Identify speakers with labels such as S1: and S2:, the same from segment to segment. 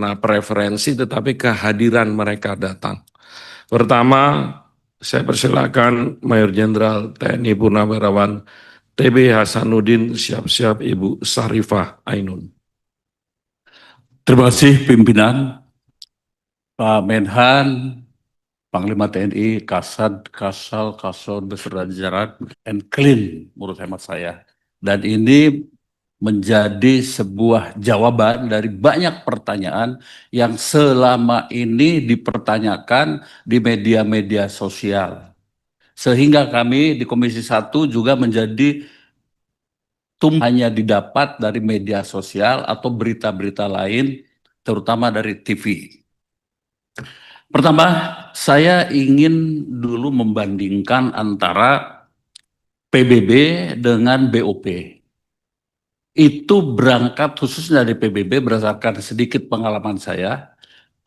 S1: karena preferensi, tetapi kehadiran mereka datang. Pertama, saya persilakan Mayor Jenderal TNI Purnawirawan TB Hasanuddin, siap-siap Ibu Sarifah Ainun.
S2: Terima kasih pimpinan, Pak Menhan, Panglima TNI, Kasad, Kasal, Kasor, beserta jajaran, and clean menurut hemat saya. Dan ini menjadi sebuah jawaban dari banyak pertanyaan yang selama ini dipertanyakan di media-media sosial. Sehingga kami di Komisi 1 juga menjadi hanya didapat dari media sosial atau berita-berita lain, terutama dari TV. Pertama, saya ingin dulu membandingkan antara PBB dengan BOP. Itu berangkat khususnya dari PBB berdasarkan sedikit pengalaman saya.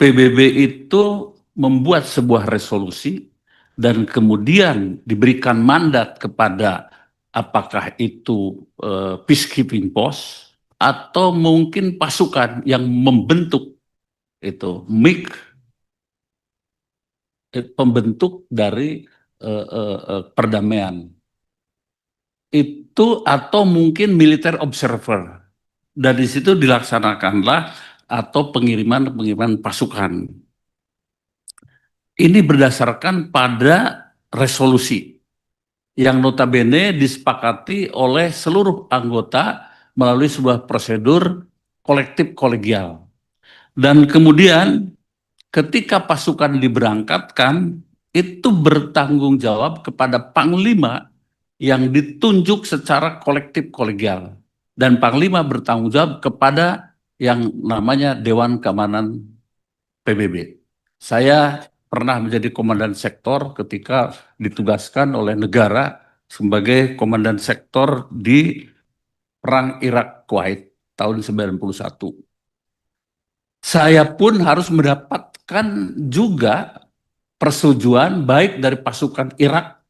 S2: PBB itu membuat sebuah resolusi dan kemudian diberikan mandat kepada apakah itu peacekeeping force atau mungkin pasukan yang membentuk itu pembentuk dari perdamaian itu atau mungkin military observer. Dan di situ dilaksanakanlah atau pengiriman pasukan. Ini berdasarkan pada resolusi yang notabene disepakati oleh seluruh anggota melalui sebuah prosedur kolektif kolegial. Dan kemudian ketika pasukan diberangkatkan, itu bertanggung jawab kepada Panglima yang ditunjuk secara kolektif kolegial. Dan Panglima bertanggung jawab kepada yang namanya Dewan Keamanan PBB. Saya pernah menjadi komandan sektor ketika ditugaskan oleh negara sebagai komandan sektor di Perang Irak Kuwait tahun 91. Saya pun harus mendapatkan juga persetujuan baik dari pasukan Irak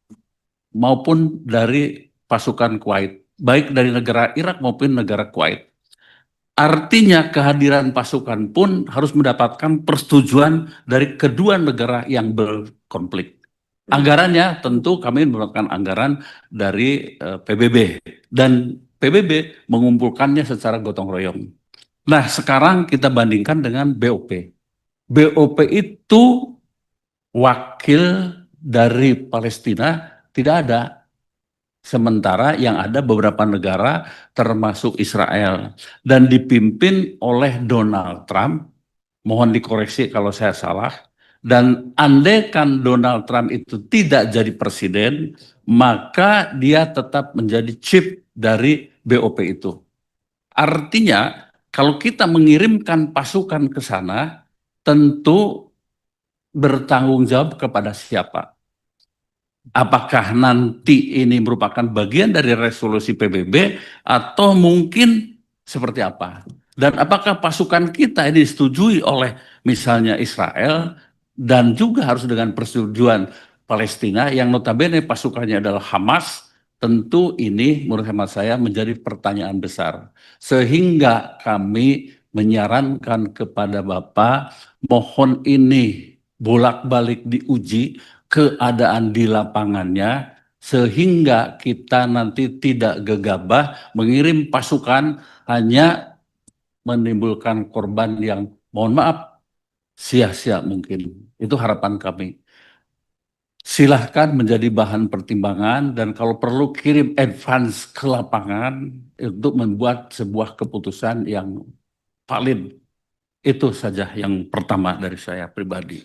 S2: maupun dari pasukan Kuwait, baik dari negara Irak maupun negara Kuwait. Artinya kehadiran pasukan pun harus mendapatkan persetujuan dari kedua negara yang berkonflik. Anggarannya tentu kami mendapatkan anggaran dari PBB dan PBB mengumpulkannya secara gotong royong. Nah, sekarang kita bandingkan dengan BOP. BOP itu wakil dari Palestina tidak ada. Sementara yang ada beberapa negara termasuk Israel dan dipimpin oleh Donald Trump. Mohon dikoreksi kalau saya salah. Dan andaikan Donald Trump itu tidak jadi presiden, maka dia tetap menjadi chief dari BOP itu. Artinya kalau kita mengirimkan pasukan ke sana, tentu bertanggung jawab kepada siapa? Apakah nanti ini merupakan bagian dari resolusi PBB atau mungkin seperti apa? Dan apakah pasukan kita ini disetujui oleh misalnya Israel dan juga harus dengan persetujuan Palestina yang notabene pasukannya adalah Hamas? Tentu ini menurut hemat saya menjadi pertanyaan besar. Sehingga kami menyarankan kepada Bapak, mohon ini bolak-balik diuji keadaan di lapangannya sehingga kita nanti tidak gegabah mengirim pasukan hanya menimbulkan korban yang mohon maaf sia-sia mungkin. Itu harapan kami. Silahkan menjadi bahan pertimbangan dan kalau perlu kirim advance ke lapangan untuk membuat sebuah keputusan yang valid. Itu saja yang pertama dari saya pribadi.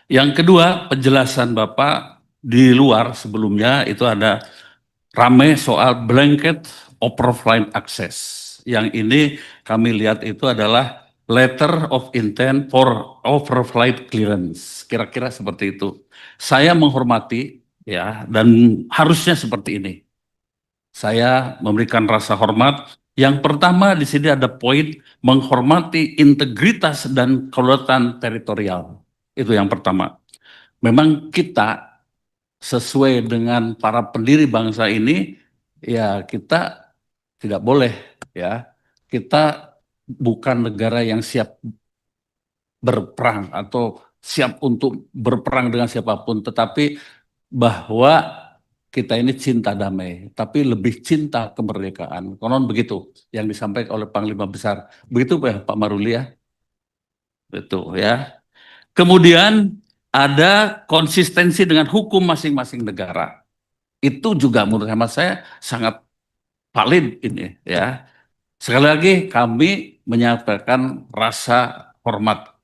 S2: Yang kedua, penjelasan Bapak di luar sebelumnya itu ada rame soal blanket overflight access. Yang ini kami lihat itu adalah letter of intent for overflight clearance. Kira-kira seperti itu. Saya menghormati ya dan harusnya seperti ini. Saya memberikan rasa hormat. Yang pertama di sini ada poin menghormati integritas dan kedaulatan teritorial. Itu yang pertama. Memang kita sesuai dengan para pendiri bangsa ini, ya kita tidak boleh ya, kita bukan negara yang siap berperang atau siap untuk berperang dengan siapapun, tetapi bahwa kita ini cinta damai, tapi lebih cinta kemerdekaan. Konon begitu yang disampaikan oleh Panglima Besar. Begitu Pak Maruli ya? Betul ya. Kemudian ada konsistensi dengan hukum masing-masing negara. Itu juga menurut hemat saya sangat valid ini ya. Sekali lagi kami menyampaikan rasa hormat.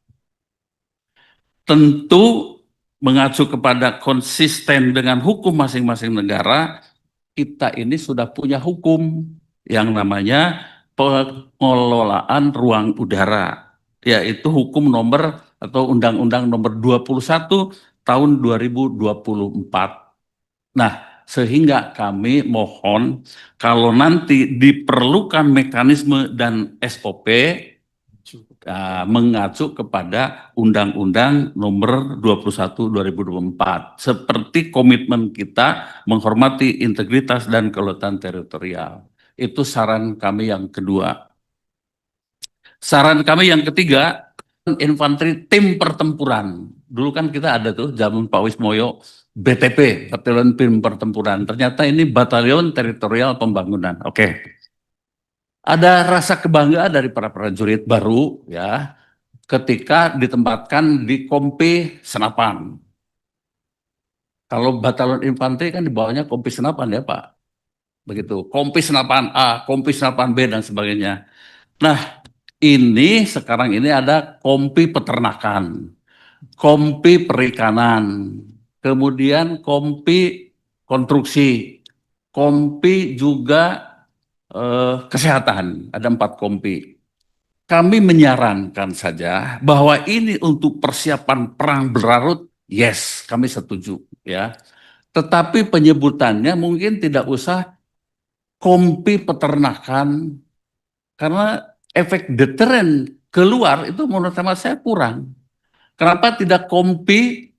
S2: Tentu mengacu kepada konsisten dengan hukum masing-masing negara, kita ini sudah punya hukum yang namanya pengelolaan ruang udara, yaitu hukum nomor atau Undang-Undang nomor 21 tahun 2024. Nah, sehingga kami mohon kalau nanti diperlukan mekanisme dan SOP mengacu kepada Undang-Undang nomor 21 2024 seperti komitmen kita menghormati integritas dan kelautan teritorial. Itu saran kami yang kedua. Saran kami yang ketiga, infanteri tim pertempuran. Dulu kan kita ada tuh zaman Pak Wismoyo BTP, Batalion Tim Pertempuran. Ternyata ini Batalion Teritorial Pembangunan. Oke. Ada rasa kebanggaan dari para prajurit baru ya ketika ditempatkan di Kompi Senapan. Kalau Batalion Infanteri kan di bawahnya Kompi Senapan ya Pak. Begitu. Kompi Senapan A, Kompi Senapan B dan sebagainya. Nah, ini sekarang ini ada Kompi Peternakan, Kompi Perikanan, kemudian Kompi Konstruksi, Kompi juga Kesehatan, ada 4 kompi. Kami menyarankan saja bahwa ini untuk persiapan perang berlarut, yes, kami setuju ya. Tetapi penyebutannya mungkin tidak usah kompi peternakan karena efek deteren keluar itu menurut saya kurang. Kenapa tidak kompi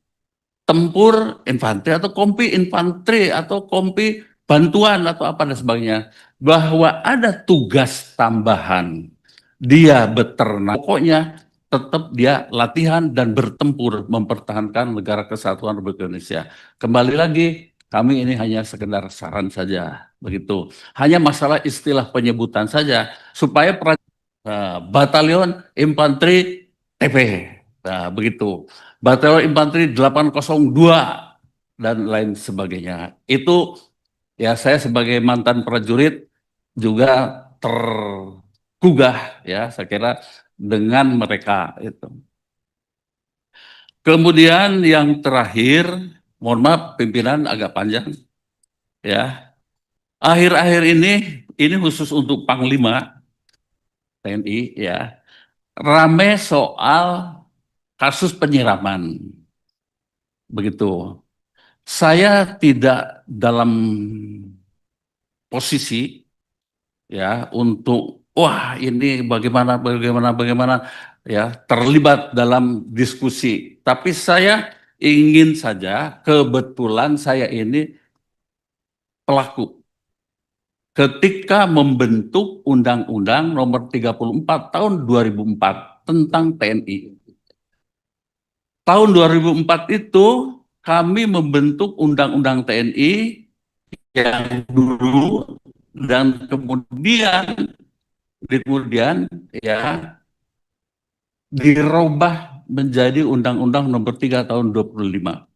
S2: tempur infanteri atau kompi infanteri atau kompi bantuan atau apa dan sebagainya, bahwa ada tugas tambahan dia beternak, pokoknya tetap dia latihan dan bertempur mempertahankan negara kesatuan Republik Indonesia. Kembali lagi, kami ini hanya sekedar saran saja, begitu. Hanya masalah istilah penyebutan saja supaya Batalion Infanteri TP, nah, begitu. Batalion Infanteri 802 dan lain sebagainya. Itu ya saya sebagai mantan prajurit juga tergugah ya saya kira dengan mereka itu. Kemudian yang terakhir, mohon maaf pimpinan agak panjang ya. Akhir-akhir ini khusus untuk Panglima TNI ya, rame soal kasus penyiraman. Begitu. Saya tidak dalam posisi ya untuk wah ini bagaimana ya terlibat dalam diskusi. Tapi saya ingin saja kebetulan saya ini pelaku ketika membentuk Undang-Undang Nomor 34 Tahun 2004 tentang TNI. Tahun 2004 itu kami membentuk Undang-Undang TNI yang dulu dan kemudian ya dirubah menjadi Undang-Undang Nomor 3 Tahun 25.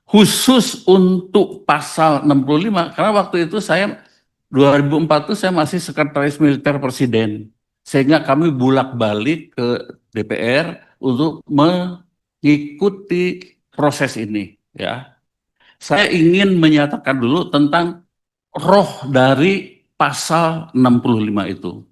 S2: Khusus untuk pasal 65 karena waktu itu saya 2004 itu saya masih sekretaris militer presiden sehingga kami bolak-balik ke DPR untuk mengikuti proses ini ya. Saya ingin menyatakan dulu tentang roh dari pasal 65 itu.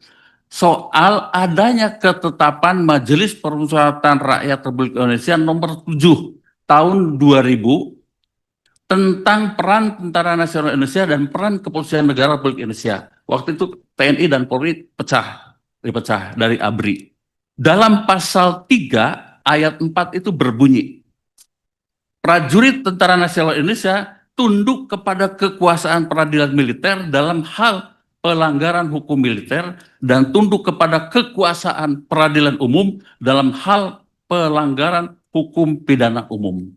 S2: Soal adanya ketetapan Majelis Permusyawaratan Rakyat Republik Indonesia nomor 7 tahun 2000 tentang peran Tentara Nasional Indonesia dan peran Kepolisian Negara Republik Indonesia. Waktu itu TNI dan Polri dipecah dari ABRI. Dalam pasal 3 ayat 4 itu berbunyi, prajurit Tentara Nasional Indonesia tunduk kepada kekuasaan peradilan militer dalam hal pelanggaran hukum militer dan tunduk kepada kekuasaan peradilan umum dalam hal pelanggaran hukum pidana umum.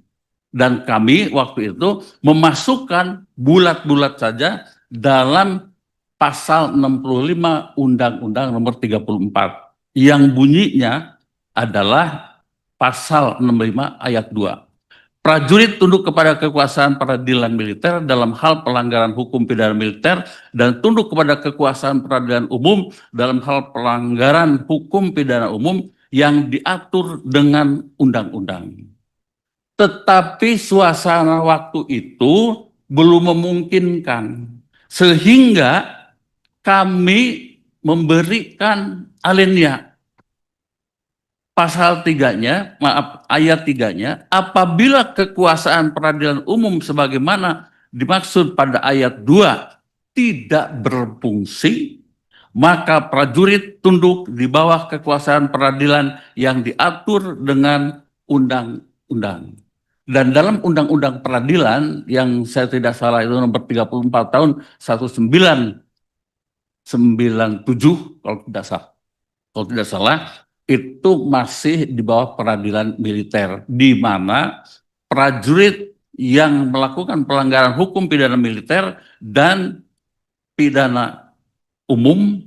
S2: Dan kami waktu itu memasukkan bulat-bulat saja dalam pasal 65 Undang-Undang Nomor 34 yang bunyinya adalah pasal 65 ayat 2. Prajurit tunduk kepada kekuasaan peradilan militer dalam hal pelanggaran hukum pidana militer dan tunduk kepada kekuasaan peradilan umum dalam hal pelanggaran hukum pidana umum yang diatur dengan undang-undang. Tetapi suasana waktu itu belum memungkinkan, sehingga kami memberikan alinea pasal 3-nya, ayat 3-nya, apabila kekuasaan peradilan umum sebagaimana dimaksud pada ayat 2 tidak berfungsi, maka prajurit tunduk di bawah kekuasaan peradilan yang diatur dengan undang-undang. Dan dalam undang-undang peradilan yang saya tidak salah itu nomor 34 tahun 1997 kalau tidak salah itu masih di bawah peradilan militer, di mana prajurit yang melakukan pelanggaran hukum pidana militer dan pidana umum,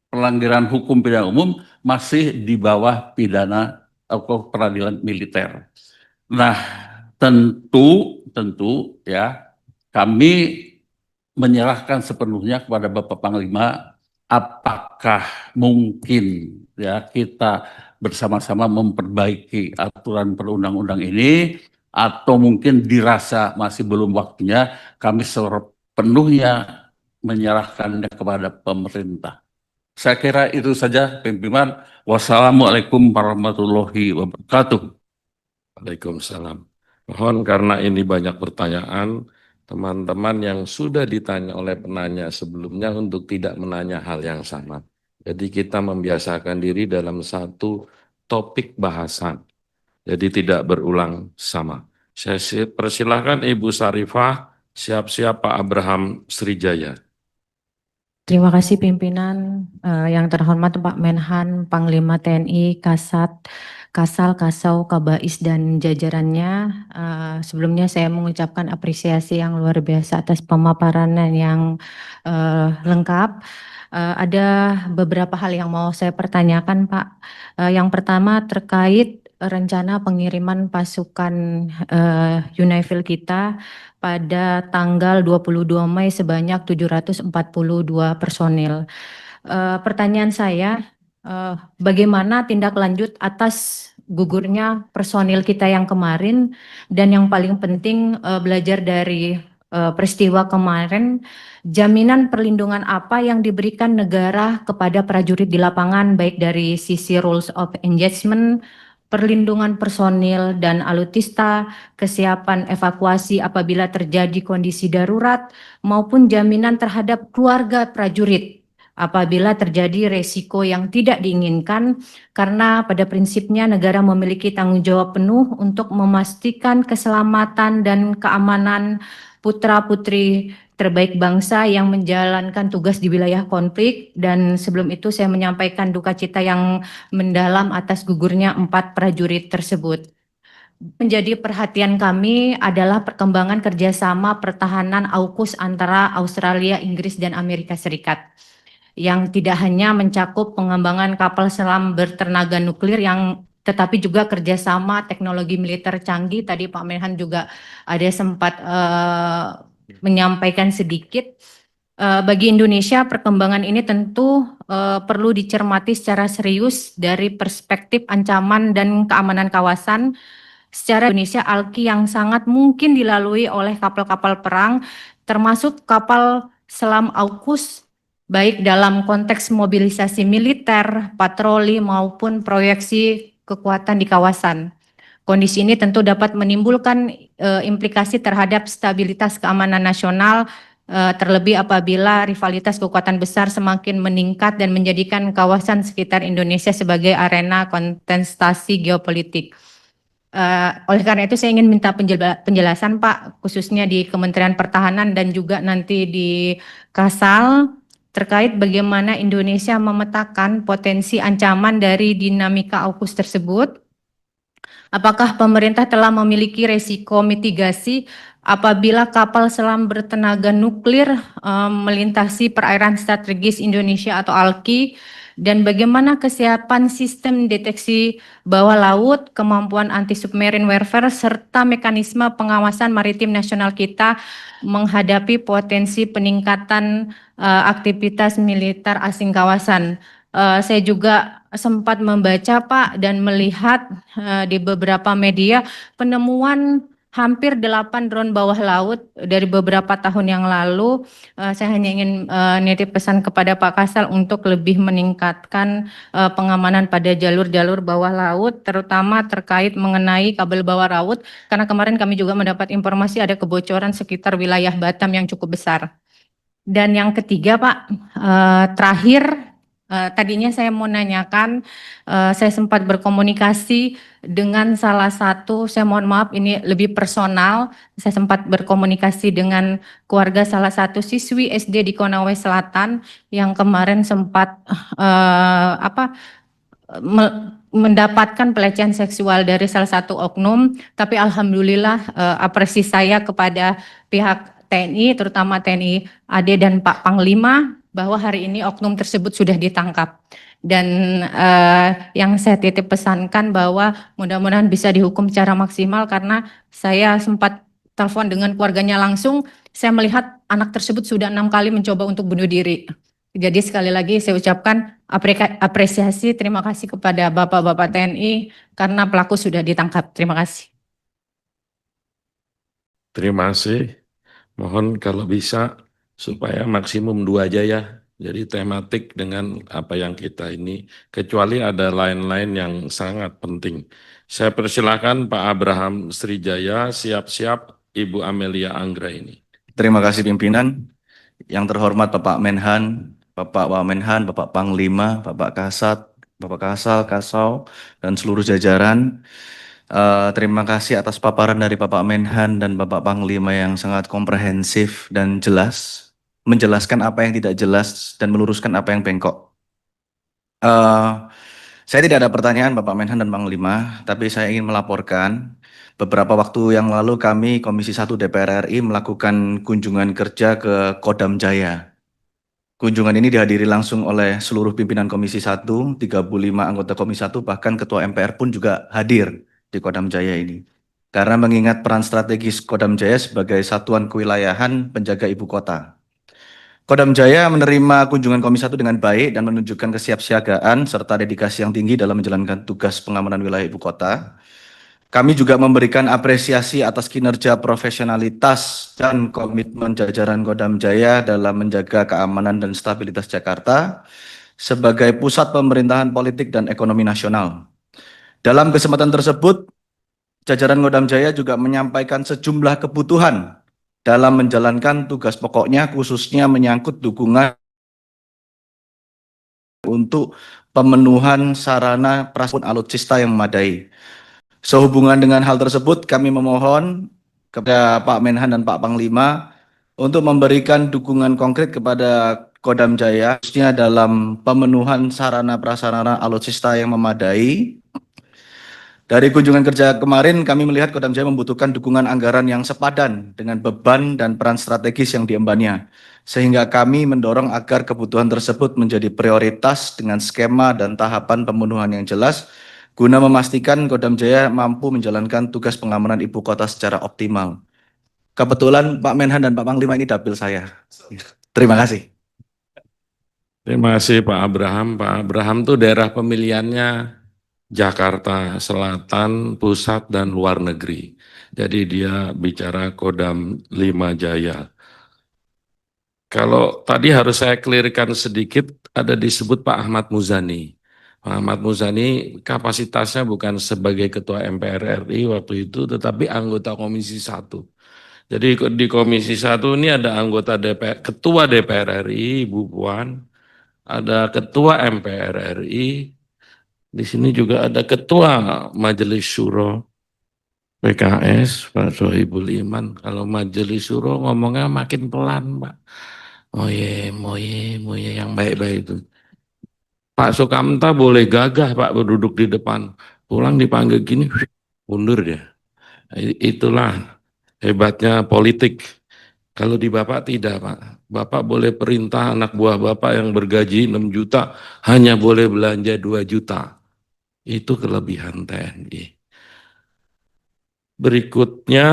S2: pelanggaran hukum pidana umum masih di bawah pidana atau peradilan militer. Nah, tentu ya kami menyerahkan sepenuhnya kepada Bapak Panglima apakah mungkin ya kita bersama-sama memperbaiki aturan perundang-undang ini atau mungkin dirasa masih belum waktunya, kami sepenuhnya menyerahkannya kepada pemerintah. Saya kira itu saja pimpinan. Wassalamualaikum warahmatullahi wabarakatuh.
S1: Waalaikumsalam. Mohon karena ini banyak pertanyaan, teman-teman yang sudah ditanya oleh penanya sebelumnya untuk tidak menanya hal yang sama. Jadi kita membiasakan diri dalam satu topik bahasan. Jadi tidak berulang sama. Saya persilahkan Ibu Sarifah, siap-siap Pak Abraham Srijaya.
S3: Terima kasih pimpinan yang terhormat Pak Menhan, Panglima TNI, Kasat, Kasal, Kasau, Kabais, dan jajarannya. Sebelumnya saya mengucapkan apresiasi yang luar biasa atas pemaparan yang lengkap. Ada beberapa hal yang mau saya pertanyakan Pak. Yang pertama terkait rencana pengiriman pasukan UNIFIL kita pada tanggal 22 Mei sebanyak 742 personil. Pertanyaan saya, bagaimana tindak lanjut atas gugurnya personil kita yang kemarin, dan yang paling penting belajar dari peristiwa kemarin, jaminan perlindungan apa yang diberikan negara kepada prajurit di lapangan, baik dari sisi rules of engagement, perlindungan personil dan alutsista, kesiapan evakuasi apabila terjadi kondisi darurat, maupun jaminan terhadap keluarga prajurit apabila terjadi resiko yang tidak diinginkan, karena pada prinsipnya negara memiliki tanggung jawab penuh untuk memastikan keselamatan dan keamanan putra-putri terbaik bangsa yang menjalankan tugas di wilayah konflik. Dan sebelum itu saya menyampaikan duka cita yang mendalam atas gugurnya 4 prajurit tersebut. Menjadi perhatian kami adalah perkembangan kerjasama pertahanan AUKUS antara Australia, Inggris, dan Amerika Serikat, yang tidak hanya mencakup pengembangan kapal selam bertenaga nuklir tetapi juga kerjasama teknologi militer canggih. Tadi Pak Menhan juga ada sempat menyampaikan sedikit. Bagi Indonesia, perkembangan ini tentu perlu dicermati secara serius dari perspektif ancaman dan keamanan kawasan. Secara Indonesia, ALKI yang sangat mungkin dilalui oleh kapal-kapal perang, termasuk kapal selam AUKUS, baik dalam konteks mobilisasi militer, patroli, maupun proyeksi kekuatan di kawasan. Kondisi ini tentu dapat menimbulkan implikasi terhadap stabilitas keamanan nasional, terlebih apabila rivalitas kekuatan besar semakin meningkat dan menjadikan kawasan sekitar Indonesia sebagai arena kontestasi geopolitik. Oleh karena itu saya ingin minta penjelasan Pak, khususnya di Kementerian Pertahanan dan juga nanti di Kasal, terkait bagaimana Indonesia memetakan potensi ancaman dari dinamika AUKUS tersebut. Apakah pemerintah telah memiliki resiko mitigasi apabila kapal selam bertenaga nuklir melintasi perairan strategis Indonesia atau ALKI, dan bagaimana kesiapan sistem deteksi bawah laut, kemampuan anti-submarine warfare, serta mekanisme pengawasan maritim nasional kita menghadapi potensi peningkatan aktivitas militer asing kawasan. Saya juga sempat membaca Pak dan melihat di beberapa media penemuan hampir 8 drone bawah laut dari beberapa tahun yang lalu. Saya hanya ingin nitip pesan kepada Pak Kasal untuk lebih meningkatkan pengamanan pada jalur-jalur bawah laut, terutama terkait mengenai kabel bawah laut, karena kemarin kami juga mendapat informasi ada kebocoran sekitar wilayah Batam yang cukup besar. Dan yang ketiga Pak, terakhir, tadinya saya mau nanyakan, saya sempat berkomunikasi dengan salah satu, saya mohon maaf ini lebih personal, saya sempat berkomunikasi dengan keluarga salah satu siswi SD di Konawe Selatan yang kemarin sempat mendapatkan pelecehan seksual dari salah satu oknum, tapi alhamdulillah apresiasi saya kepada pihak TNI, terutama TNI AD dan Pak Panglima, bahwa hari ini oknum tersebut sudah ditangkap. Dan yang saya titip pesankan bahwa mudah-mudahan bisa dihukum secara maksimal, karena saya sempat telepon dengan keluarganya langsung, saya melihat anak tersebut sudah 6 kali mencoba untuk bunuh diri. Jadi sekali lagi saya ucapkan apresiasi, terima kasih kepada Bapak-Bapak TNI karena pelaku sudah ditangkap. Terima kasih.
S1: Terima kasih. Mohon kalau bisa supaya maksimum 2 aja ya. Jadi tematik dengan apa yang kita ini, kecuali ada lain-lain yang sangat penting. Saya persilakan Pak Abraham Srijaya, siap-siap Ibu Amelia Anggra ini.
S4: Terima kasih pimpinan. Yang terhormat Bapak Menhan, Bapak Wamenhan, Bapak Panglima, Bapak Kasat, Bapak Kasal, Kasau, dan seluruh jajaran. Terima kasih atas paparan dari Bapak Menhan dan Bapak Panglima yang sangat komprehensif dan jelas, menjelaskan apa yang tidak jelas dan meluruskan apa yang bengkok. Saya tidak ada pertanyaan Bapak Menhan dan Panglima, tapi saya ingin melaporkan beberapa waktu yang lalu kami Komisi 1 DPR RI melakukan kunjungan kerja ke Kodam Jaya. Kunjungan ini dihadiri langsung oleh seluruh pimpinan Komisi 1, 35 anggota Komisi 1, bahkan Ketua MPR pun juga hadir di Kodam Jaya ini. Karena mengingat peran strategis Kodam Jaya sebagai satuan kewilayahan penjaga ibu kota. Kodam Jaya menerima kunjungan Komisi 1 dengan baik dan menunjukkan kesiapsiagaan serta dedikasi yang tinggi dalam menjalankan tugas pengamanan wilayah ibu kota. Kami juga memberikan apresiasi atas kinerja profesionalitas dan komitmen jajaran Kodam Jaya dalam menjaga keamanan dan stabilitas Jakarta sebagai pusat pemerintahan politik dan ekonomi nasional. Dalam kesempatan tersebut, jajaran Kodam Jaya juga menyampaikan sejumlah kebutuhan dalam menjalankan tugas pokoknya, khususnya menyangkut dukungan untuk pemenuhan sarana prasarana alutsista yang memadai. Sehubungan dengan hal tersebut, kami memohon kepada Pak Menhan dan Pak Panglima untuk memberikan dukungan konkret kepada Kodam Jaya, khususnya dalam pemenuhan sarana prasarana alutsista yang memadai. Dari kunjungan kerja kemarin, kami melihat Kodam Jaya membutuhkan dukungan anggaran yang sepadan dengan beban dan peran strategis yang diembannya, sehingga kami mendorong agar kebutuhan tersebut menjadi prioritas dengan skema dan tahapan pemenuhan yang jelas, guna memastikan Kodam Jaya mampu menjalankan tugas pengamanan ibu kota secara optimal. Kebetulan Pak Menhan dan Pak Panglima ini dapil saya. Terima kasih.
S1: Terima kasih Pak Abraham. Pak Abraham itu daerah pemilihannya Jakarta Selatan, Pusat, dan Luar Negeri. Jadi dia bicara Kodam 5 Jaya. Kalau tadi harus saya clearkan sedikit, ada disebut Pak Ahmad Muzani. Pak Ahmad Muzani kapasitasnya bukan sebagai Ketua MPR RI waktu itu, tetapi anggota Komisi 1. Jadi di Komisi 1 ini ada anggota DPR, Ketua DPR RI, Ibu Puan, ada Ketua MPR RI, di sini juga ada Ketua Majelis Syuro PKS, Pak Sohibul Iman. Kalau Majelis Syuro ngomongnya makin pelan, Pak. moye yang baik-baik itu. Pak Sukamta boleh gagah Pak berduduk di depan, pulang dipanggil gini, mundur dia. Itulah hebatnya politik. Kalau di Bapak tidak Pak, Bapak boleh perintah anak buah Bapak yang bergaji 6 juta, hanya boleh belanja 2 juta. Itu kelebihan TNI. Berikutnya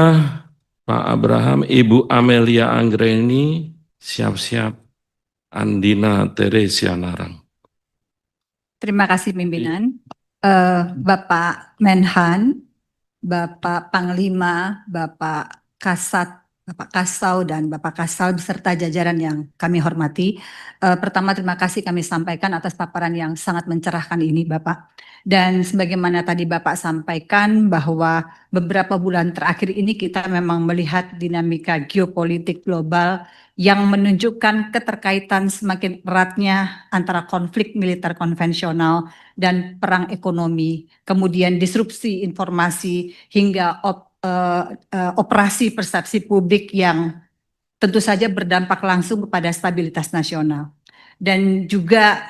S1: Pak Abraham, Ibu Amelia Anggreni, siap-siap. Andina Teresia Narang.
S5: Terima kasih pimpinan. Bapak Menhan, Bapak Panglima, Bapak Kasat, Bapak Kasau, dan Bapak Kasal beserta jajaran yang kami hormati. Pertama terima kasih kami sampaikan atas paparan yang sangat mencerahkan ini Bapak. Dan sebagaimana tadi Bapak sampaikan bahwa beberapa bulan terakhir ini kita memang melihat dinamika geopolitik global yang menunjukkan keterkaitan semakin eratnya antara konflik militer konvensional dan perang ekonomi, kemudian disrupsi informasi hingga operasi persepsi publik yang tentu saja berdampak langsung kepada stabilitas nasional. Dan juga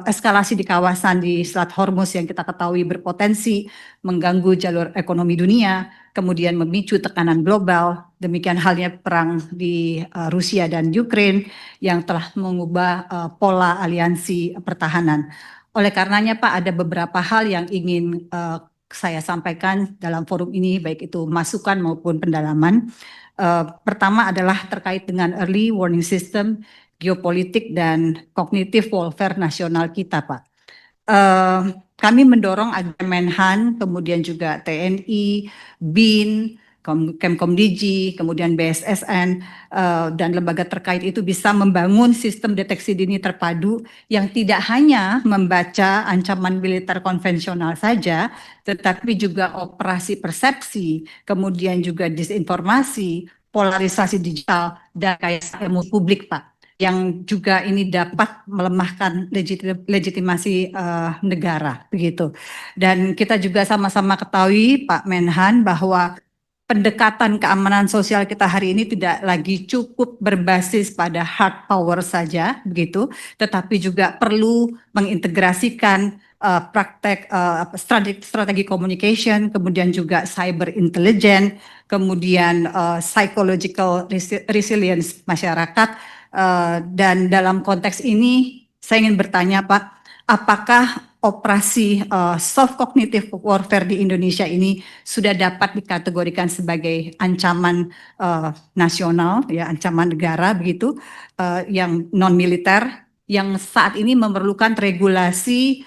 S5: eskalasi di kawasan di Selat Hormuz yang kita ketahui berpotensi mengganggu jalur ekonomi dunia, kemudian memicu tekanan global. Demikian halnya perang di Rusia dan Ukraina yang telah mengubah pola aliansi pertahanan. Oleh karenanya Pak, ada beberapa hal yang ingin saya sampaikan dalam forum ini, baik itu masukan maupun pendalaman. Pertama adalah terkait dengan early warning system, geopolitik dan cognitive warfare nasional kita, Pak. Kami mendorong agar Menhan, kemudian juga TNI, BIN, Kemkomdigi, kemudian BSSN, dan lembaga terkait itu bisa membangun sistem deteksi dini terpadu yang tidak hanya membaca ancaman militer konvensional saja, tetapi juga operasi persepsi, kemudian juga disinformasi, polarisasi digital, dan rekayasa ilmu publik, Pak, yang juga ini dapat melemahkan legitimasi negara, begitu. Dan kita juga sama-sama ketahui Pak Menhan bahwa pendekatan keamanan sosial kita hari ini tidak lagi cukup berbasis pada hard power saja, begitu, tetapi juga perlu mengintegrasikan praktek strategi communication, kemudian juga cyber intelligence, kemudian psychological resilience masyarakat. Dan dalam konteks ini saya ingin bertanya Pak, apakah operasi soft cognitive warfare di Indonesia ini sudah dapat dikategorikan sebagai ancaman nasional, ya, ancaman negara begitu, yang non militer, yang saat ini memerlukan regulasi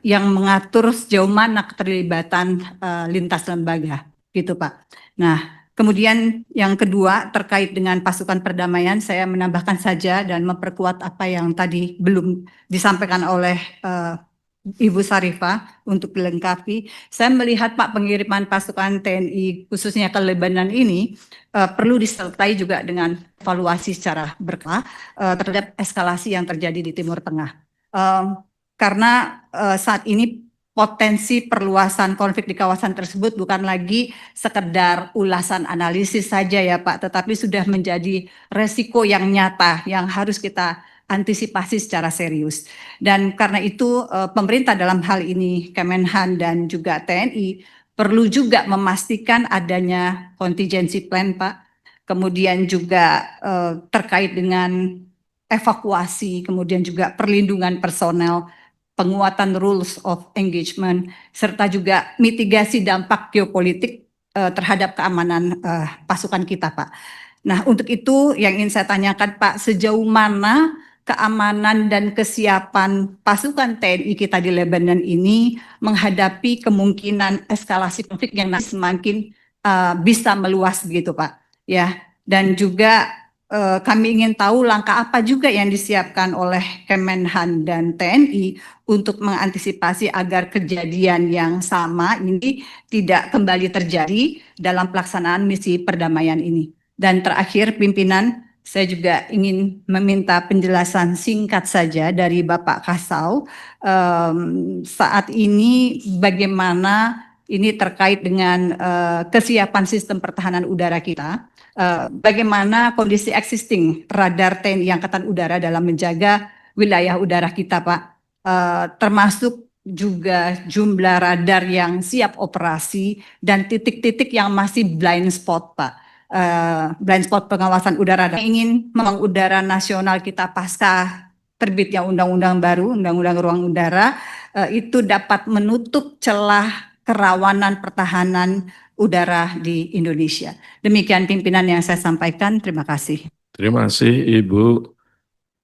S5: yang mengatur sejauh mana keterlibatan lintas lembaga, gitu Pak. Nah, kemudian yang kedua terkait dengan pasukan perdamaian, saya menambahkan saja dan memperkuat apa yang tadi belum disampaikan oleh Ibu Sarifah untuk dilengkapi. Saya melihat Pak, pengiriman pasukan TNI khususnya ke Lebanon ini perlu disertai juga dengan evaluasi secara berkala terhadap eskalasi yang terjadi di Timur Tengah. Karena saat ini potensi perluasan konflik di kawasan tersebut bukan lagi sekedar ulasan analisis saja ya Pak, tetapi sudah menjadi resiko yang nyata yang harus kita antisipasi secara serius. Dan karena itu pemerintah dalam hal ini Kemenhan dan juga TNI perlu juga memastikan adanya contingency plan Pak, kemudian juga terkait dengan evakuasi, kemudian juga perlindungan personel, penguatan rules of engagement, serta juga mitigasi dampak geopolitik terhadap keamanan pasukan kita, Pak. Nah, untuk itu yang ingin saya tanyakan, Pak, sejauh mana keamanan dan kesiapan pasukan TNI kita di Lebanon ini menghadapi kemungkinan eskalasi konflik yang semakin bisa meluas begitu, Pak. Ya, dan juga kami ingin tahu langkah apa juga yang disiapkan oleh Kemenhan dan TNI untuk mengantisipasi agar kejadian yang sama ini tidak kembali terjadi dalam pelaksanaan misi perdamaian ini. Dan terakhir pimpinan, saya juga ingin meminta penjelasan singkat saja dari Bapak Kasau saat ini bagaimana ini terkait dengan kesiapan sistem pertahanan udara kita. Bagaimana kondisi existing radar TNI Angkatan Udara dalam menjaga wilayah udara kita, Pak, termasuk juga jumlah radar yang siap operasi dan titik-titik yang masih blind spot, Pak. Blind spot pengawasan udara. Ingin memang udara nasional kita pasca terbitnya undang-undang baru, undang-undang ruang udara, itu dapat menutup celah kerawanan pertahanan udara di Indonesia. Demikian pimpinan yang saya sampaikan. Terima kasih.
S1: Terima kasih Ibu.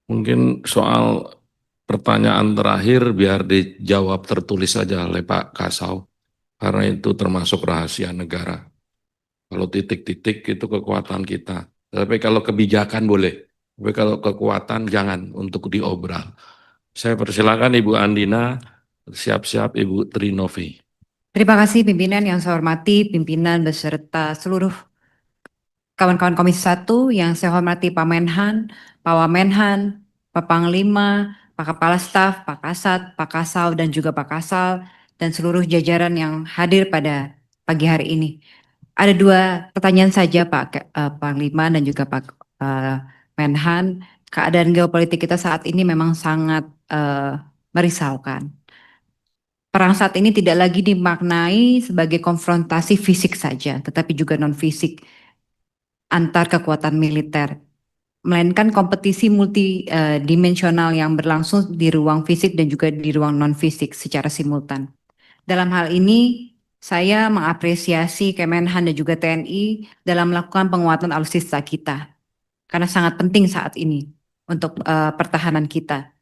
S1: Mungkin soal pertanyaan terakhir biar dijawab tertulis saja oleh Pak Kasau, karena itu termasuk rahasia negara. Kalau titik-titik itu kekuatan kita. Tapi kalau kebijakan boleh, tapi kalau kekuatan jangan untuk diobral. Saya persilakan Ibu Andina, siap-siap Ibu Trinovi.
S6: Terima kasih pimpinan yang saya hormati, pimpinan beserta seluruh kawan-kawan Komisi 1 yang saya hormati Pak Menhan, Pak Wamenhan, Pak Panglima, Pak Kepala Staf, Pak Kasat, Pak Kasau, dan juga Pak Kasal, dan seluruh jajaran yang hadir pada pagi hari ini. Ada 2 pertanyaan saja Pak Panglima dan juga Pak Menhan. Keadaan geopolitik kita saat ini memang sangat merisaukan. Perang saat ini tidak lagi dimaknai sebagai konfrontasi fisik saja, tetapi juga non-fisik antar kekuatan militer, melainkan kompetisi multidimensional yang berlangsung di ruang fisik dan juga di ruang non-fisik secara simultan. Dalam hal ini, saya mengapresiasi Kemenhan dan juga TNI dalam melakukan penguatan alutsista kita, karena sangat penting saat ini untuk pertahanan kita.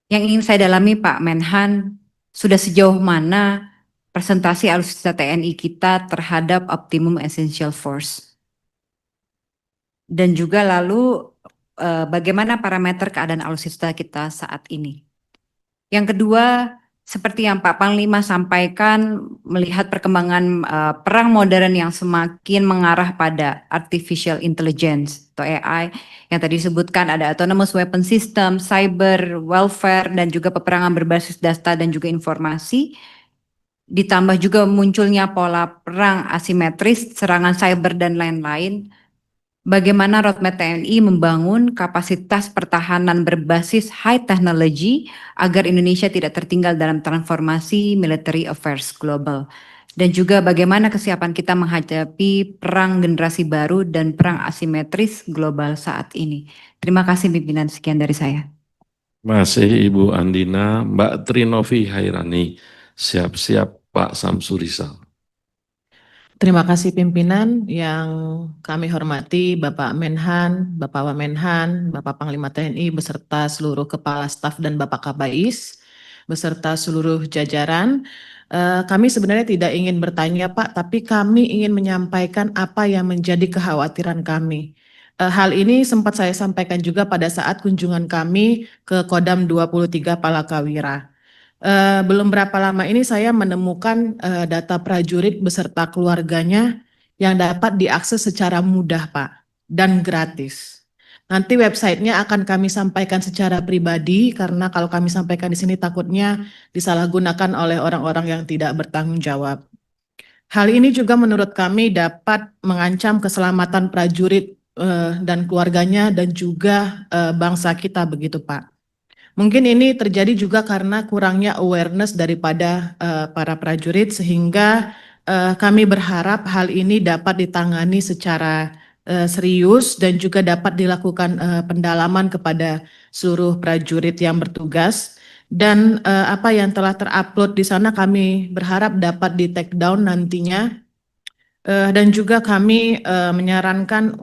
S6: Yang ingin saya dalami Pak Menhan, sudah sejauh mana presentasi alutsista TNI kita terhadap optimum essential force? Dan juga lalu bagaimana parameter keadaan alutsista kita saat ini? Yang kedua, seperti yang Pak Panglima sampaikan, melihat perkembangan perang modern yang semakin mengarah pada artificial intelligence atau AI, yang tadi disebutkan ada autonomous weapon system, cyber warfare, dan juga peperangan berbasis data dan juga informasi. Ditambah juga munculnya pola perang asimetris, serangan cyber, dan lain-lain. Bagaimana roadmap TNI membangun kapasitas pertahanan berbasis high technology agar Indonesia tidak tertinggal dalam transformasi military affairs global. Dan juga bagaimana kesiapan kita menghadapi perang generasi baru dan perang asimetris global saat ini. Terima kasih pimpinan, sekian dari saya.
S1: Terima kasih Ibu Andina. Mbak Trinovi Hairani, siap-siap Pak Samsurisal.
S7: Terima kasih pimpinan yang kami hormati Bapak Menhan, Bapak Wamenhan, Bapak Panglima TNI beserta seluruh Kepala Staf dan Bapak Kabais beserta seluruh jajaran. Kami sebenarnya tidak ingin bertanya Pak, tapi kami ingin menyampaikan apa yang menjadi kekhawatiran kami. Hal ini sempat saya sampaikan juga pada saat kunjungan kami ke Kodam 23 Palakawira. Belum berapa lama ini saya menemukan data prajurit beserta keluarganya yang dapat diakses secara mudah Pak dan gratis. Nanti websitenya akan kami sampaikan secara pribadi karena kalau kami sampaikan di sini takutnya disalahgunakan oleh orang-orang yang tidak bertanggung jawab. Hal ini juga menurut kami dapat mengancam keselamatan prajurit dan keluarganya dan juga bangsa kita begitu Pak. Mungkin ini terjadi juga karena kurangnya awareness daripada para prajurit sehingga kami berharap hal ini dapat ditangani secara serius dan juga dapat dilakukan pendalaman kepada seluruh prajurit yang bertugas dan apa yang telah terupload di sana kami berharap dapat di take down nantinya. Dan juga kami menyarankan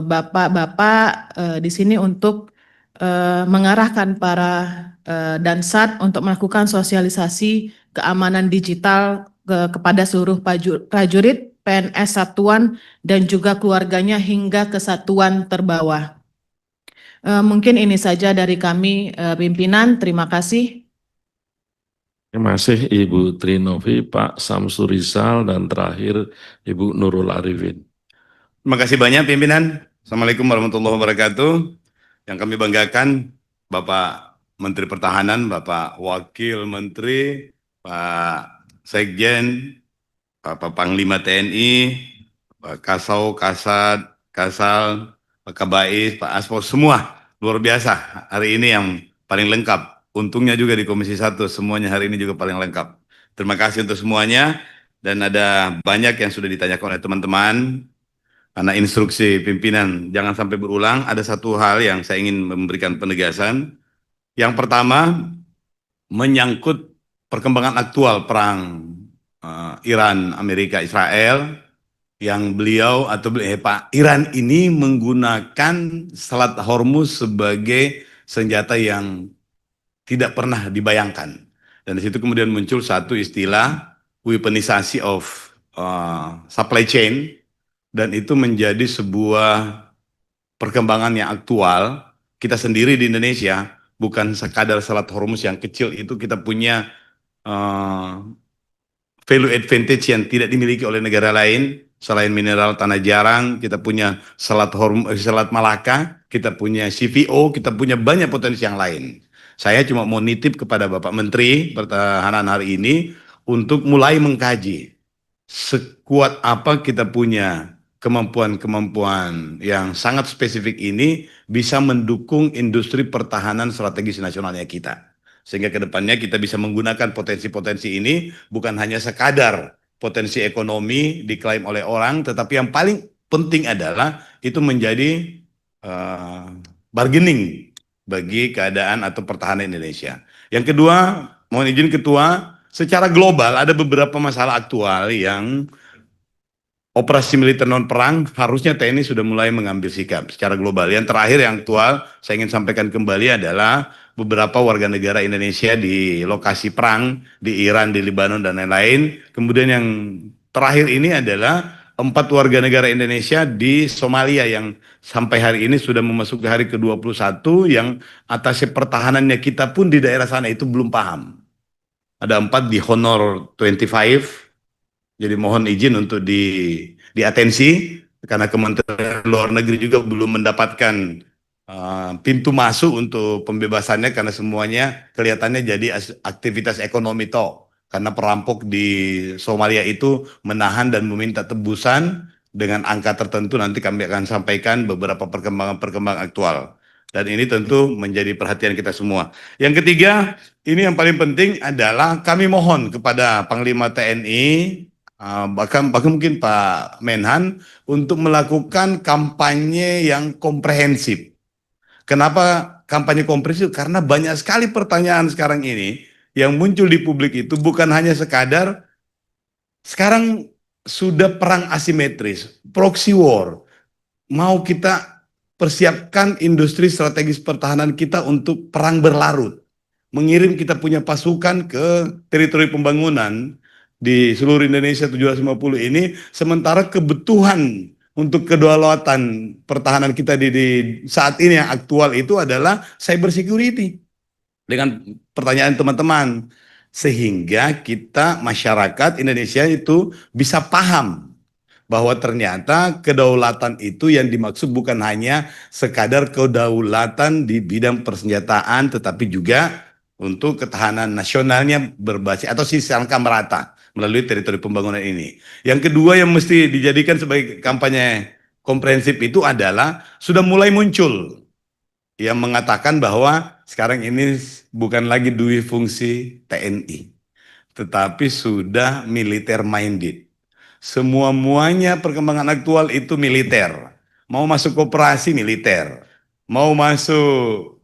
S7: bapak-bapak di sini untuk mengarahkan para Dansat untuk melakukan sosialisasi keamanan digital kepada seluruh prajurit, PNS satuan, dan juga keluarganya hingga ke satuan terbawah. Mungkin ini saja dari kami, pimpinan. Terima kasih.
S1: Terima kasih Ibu Trinovi, Pak Samsurisal, dan terakhir Ibu Nurul Arifin.
S8: Terima kasih banyak pimpinan. Assalamualaikum warahmatullahi wabarakatuh. Yang kami banggakan Bapak Menteri Pertahanan, Bapak Wakil Menteri, Pak Sekjen, Bapak Panglima TNI, Pak Kasau, Kasat, Kasal, Pak Kabais, Pak Aspo, semua luar biasa. Hari ini yang paling lengkap. Untungnya juga di Komisi 1, semuanya hari ini juga paling lengkap. Terima kasih untuk semuanya. Dan ada banyak yang sudah ditanyakan oleh teman-teman. Karena instruksi pimpinan jangan sampai berulang. Ada satu hal yang saya ingin memberikan penegasan. Yang pertama, menyangkut perkembangan aktual perang Iran, Amerika, Israel, yang beliau atau Pak Iran ini menggunakan Selat Hormuz sebagai senjata yang tidak pernah dibayangkan. Dan di situ kemudian muncul satu istilah weaponisasi of supply chain, dan itu menjadi sebuah perkembangan yang aktual. Kita sendiri di Indonesia bukan sekadar Selat Hormuz yang kecil itu, kita punya value advantage yang tidak dimiliki oleh negara lain. Selain mineral tanah jarang, kita punya Selat Malaka, kita punya CVO, kita punya banyak potensi yang lain. Saya cuma mau nitip kepada Bapak Menteri Pertahanan hari ini untuk mulai mengkaji sekuat apa kita punya kemampuan-kemampuan yang sangat spesifik ini bisa mendukung industri pertahanan strategis nasionalnya kita. Sehingga ke depannya kita bisa menggunakan potensi-potensi ini bukan hanya sekadar potensi ekonomi diklaim oleh orang, tetapi yang paling penting adalah itu menjadi bargaining bagi keadaan atau pertahanan Indonesia. Yang kedua, mohon izin Ketua, secara global ada beberapa masalah aktual yang operasi militer non perang harusnya TNI sudah mulai mengambil sikap secara global. Yang terakhir yang aktual saya ingin sampaikan kembali adalah beberapa warga negara Indonesia di lokasi perang di Iran, di Lebanon dan lain-lain. Kemudian yang terakhir ini adalah 4 warga negara Indonesia di Somalia yang sampai hari ini sudah memasuki hari ke-21 yang atas pertahanannya kita pun di daerah sana itu belum paham. Ada 4 di Honor 25. Jadi mohon izin untuk diatensi karena Kementerian Luar Negeri juga belum mendapatkan pintu masuk untuk pembebasannya karena semuanya kelihatannya jadi aktivitas ekonomi toh. Karena perampok di Somalia itu menahan dan meminta tebusan dengan angka tertentu, nanti kami akan sampaikan beberapa perkembangan aktual. Dan ini tentu menjadi perhatian kita semua. Yang ketiga, ini yang paling penting adalah kami mohon kepada Panglima TNI, bahkan mungkin Pak Menhan, untuk melakukan kampanye yang komprehensif. Kenapa kampanye komprehensif? Karena banyak sekali pertanyaan sekarang ini yang muncul di publik itu bukan hanya sekadar sekarang sudah perang asimetris, proxy war. Mau kita persiapkan industri strategis pertahanan kita untuk perang berlarut. Mengirim kita punya pasukan ke teritori pembangunan di seluruh Indonesia 750 ini, sementara kebutuhan untuk kedaulatan pertahanan kita di saat ini yang aktual itu adalah cyber security. Dengan pertanyaan teman-teman, sehingga kita masyarakat Indonesia itu bisa paham bahwa ternyata kedaulatan itu yang dimaksud bukan hanya sekadar kedaulatan di bidang persenjataan, tetapi juga untuk ketahanan nasionalnya berbasis atau sistem merata melalui teritori pembangunan ini. Yang kedua yang mesti dijadikan sebagai kampanye komprehensif itu adalah sudah mulai muncul yang mengatakan bahwa sekarang ini bukan lagi dui fungsi TNI, tetapi sudah militer minded. Semua-muanya perkembangan aktual itu militer. Mau masuk koperasi militer. Mau masuk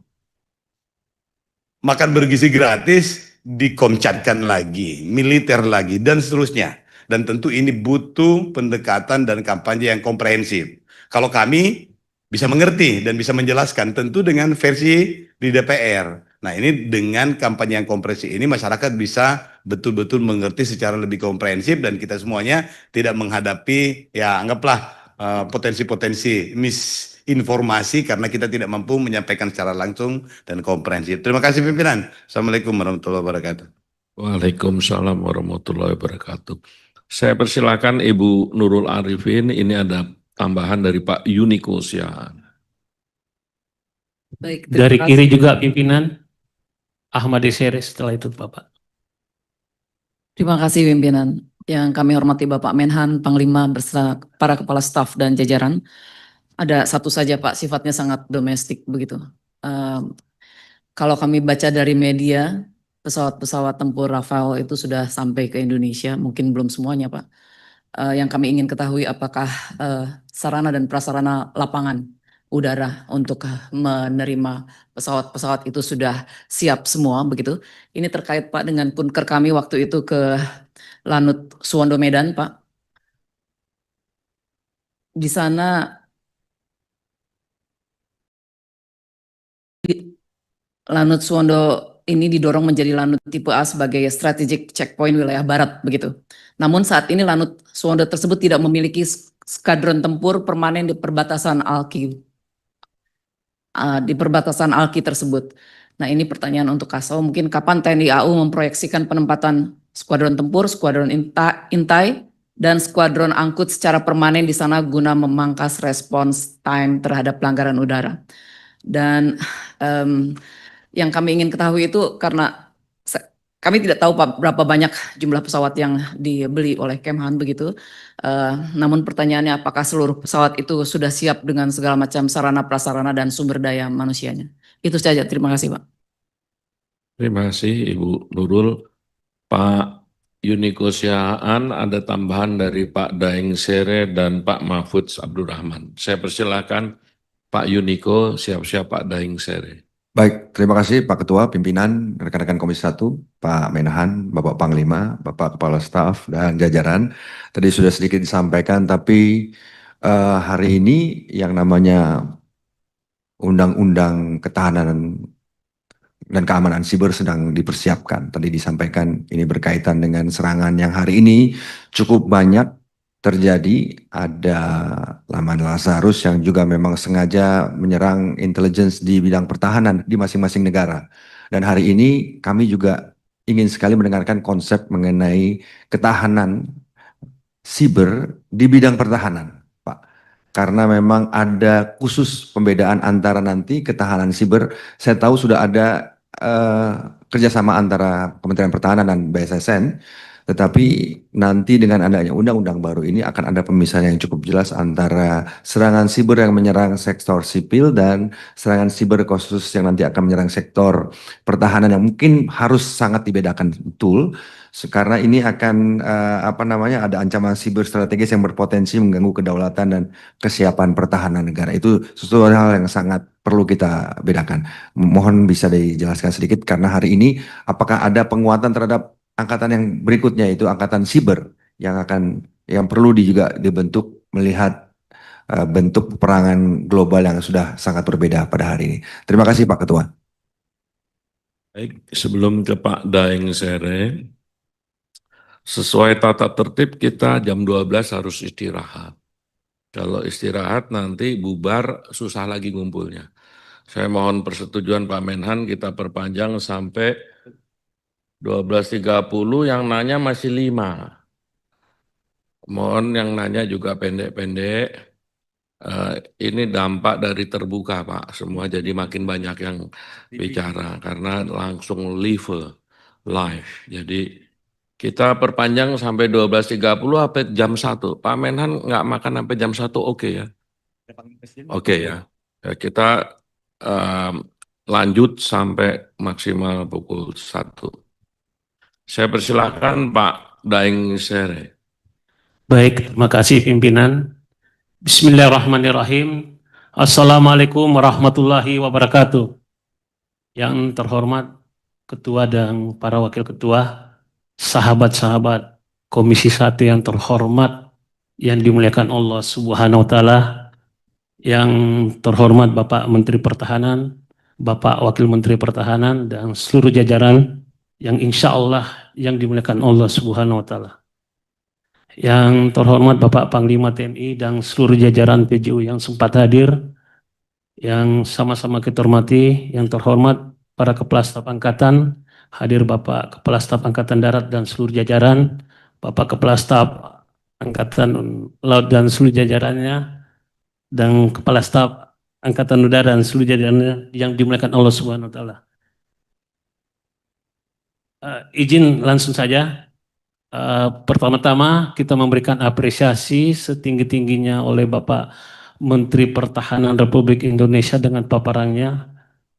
S8: makan bergizi gratis, dikomcatkan lagi, militer lagi, dan seterusnya. Dan tentu ini butuh pendekatan dan kampanye yang komprehensif. Kalau kami bisa mengerti dan bisa menjelaskan, tentu dengan versi di DPR. Nah, ini dengan kampanye yang komprehensif ini masyarakat bisa betul-betul mengerti secara lebih komprehensif dan kita semuanya tidak menghadapi, ya anggaplah potensi-potensi misinformasi karena kita tidak mampu menyampaikan secara langsung dan komprehensif. Terima kasih pimpinan. Assalamualaikum warahmatullahi wabarakatuh.
S1: Waalaikumsalam warahmatullahi wabarakatuh. Saya persilakan Ibu Nurul Arifin, ini ada tambahan dari Pak Yuniko Siahaan.
S9: Baik, dari kiri juga pimpinan Ahmad Desere setelah itu Bapak.
S10: Terima kasih pimpinan. yang kami hormati Bapak Menhan, Panglima beserta para kepala staf dan jajaran. Ada satu saja Pak, sifatnya sangat domestik begitu. Kalau kami baca dari media, pesawat-pesawat tempur Rafale itu sudah sampai ke Indonesia, mungkin belum semuanya Pak. Yang kami ingin ketahui apakah sarana dan prasarana lapangan udara untuk menerima pesawat-pesawat itu sudah siap semua begitu. Ini terkait Pak dengan kunker kami waktu itu ke Lanut Suwondo Medan Pak. Di sana Lanut Suwondo ini didorong menjadi lanut tipe A sebagai strategic checkpoint wilayah barat begitu. Namun saat ini Lanut Suwondo tersebut tidak memiliki skadron tempur permanen di perbatasan ALKI tersebut. Nah, ini pertanyaan untuk Kasau, mungkin kapan TNI AU memproyeksikan penempatan skuadron tempur, skuadron intai, dan skuadron angkut secara permanen di sana guna memangkas response time terhadap pelanggaran udara. Dan yang kami ingin ketahui itu karena kami tidak tahu Pak berapa banyak jumlah pesawat yang dibeli oleh Kemhan begitu. Namun pertanyaannya apakah seluruh pesawat itu sudah siap dengan segala macam sarana prasarana dan sumber daya manusianya. Itu saja, terima kasih Pak.
S1: Terima kasih Ibu Nurul. Pak Yuniko Sihaan, ada tambahan dari Pak Daeng Sere dan Pak Mahfud Abdurrahman. Saya persilakan Pak Yuniko, siap-siap Pak Daeng Sere.
S11: Baik, terima kasih Pak Ketua, pimpinan, rekan-rekan Komisi 1, Pak Menhan, Bapak Panglima, Bapak Kepala Staf, dan jajaran. Tadi sudah sedikit disampaikan, tapi hari ini yang namanya Undang-Undang Ketahanan dan Keamanan Siber sedang dipersiapkan. Tadi disampaikan ini berkaitan dengan serangan yang hari ini cukup banyak terjadi. Ada Laman Lazarus yang juga memang sengaja menyerang intelligence di bidang pertahanan di masing-masing negara. Dan hari ini kami juga ingin sekali mendengarkan konsep mengenai ketahanan siber di bidang pertahanan, Pak. Karena memang ada khusus pembedaan antara nanti ketahanan siber. Saya tahu sudah ada kerjasama antara Kementerian Pertahanan dan BSSN. Tetapi nanti dengan adanya undang-undang baru ini akan ada pemisahan yang cukup jelas antara serangan siber yang menyerang sektor sipil dan serangan siber khusus yang nanti akan menyerang sektor pertahanan yang mungkin harus sangat dibedakan betul karena ini akan ada ancaman siber strategis yang berpotensi mengganggu kedaulatan dan kesiapan pertahanan negara. Itu sesuatu hal yang sangat perlu kita bedakan. Mohon bisa dijelaskan sedikit karena hari ini apakah ada penguatan terhadap angkatan yang berikutnya itu angkatan siber yang perlu juga dibentuk melihat bentuk peperangan global yang sudah sangat berbeda pada hari ini. Terima kasih Pak Ketua.
S1: Baik, sebelum ke Pak Daeng Sere, sesuai tata tertib kita jam 12 harus istirahat. Kalau istirahat nanti bubar susah lagi ngumpulnya. Saya mohon persetujuan Pak Menhan kita perpanjang sampai 12.30, yang nanya masih 5. Mohon yang nanya juga pendek-pendek. Ini dampak dari terbuka Pak, semua jadi makin banyak yang bicara karena langsung live. Jadi kita perpanjang sampai 12.30 sampai jam 1. Pak Menhan nggak makan sampai jam 1, oke ya? Oke ya. Kita lanjut sampai maksimal pukul 1. Saya persilakan Pak Daeng Sere.
S9: Baik, terima kasih pimpinan. Bismillahirrahmanirrahim. Assalamualaikum warahmatullahi wabarakatuh. Yang terhormat Ketua dan para Wakil Ketua, sahabat-sahabat Komisi 1 yang terhormat, yang dimuliakan Allah Subhanahu wa Ta'ala, yang terhormat Bapak Menteri Pertahanan, Bapak Wakil Menteri Pertahanan, dan seluruh jajaran yang insya Allah yang dimuliakan Allah Subhanahu wa Ta'ala. Yang terhormat Bapak Panglima TNI dan seluruh jajaran PJU yang sempat hadir, yang sama-sama kita hormati, yang terhormat para Kepala Staf Angkatan, hadir Bapak Kepala Staf Angkatan Darat dan seluruh jajaran, Bapak Kepala Staf Angkatan Laut dan seluruh jajarannya, dan Kepala Staf Angkatan Udara dan seluruh jajarannya yang dimuliakan Allah Subhanahu wa Ta'ala. Izin langsung saja. Pertama-tama kita memberikan apresiasi setinggi-tingginya oleh Bapak Menteri Pertahanan Republik Indonesia dengan paparannya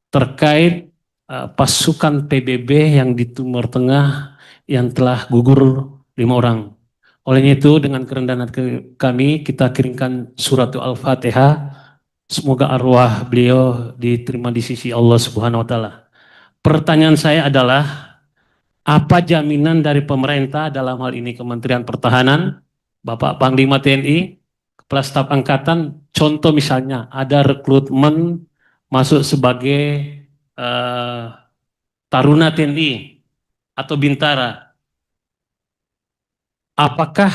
S9: terkait pasukan PBB yang di Timur Tengah yang telah gugur 5 orang. Oleh itu dengan kerendahan kami kita kirimkan surat Al-Fatihah. Semoga arwah beliau diterima di sisi Allah Subhanahu wa taala. Pertanyaan saya adalah apa jaminan dari pemerintah dalam hal ini Kementerian Pertahanan, Bapak Panglima TNI, Kepala Staf Angkatan, contoh misalnya ada rekrutmen masuk sebagai Taruna TNI atau Bintara, apakah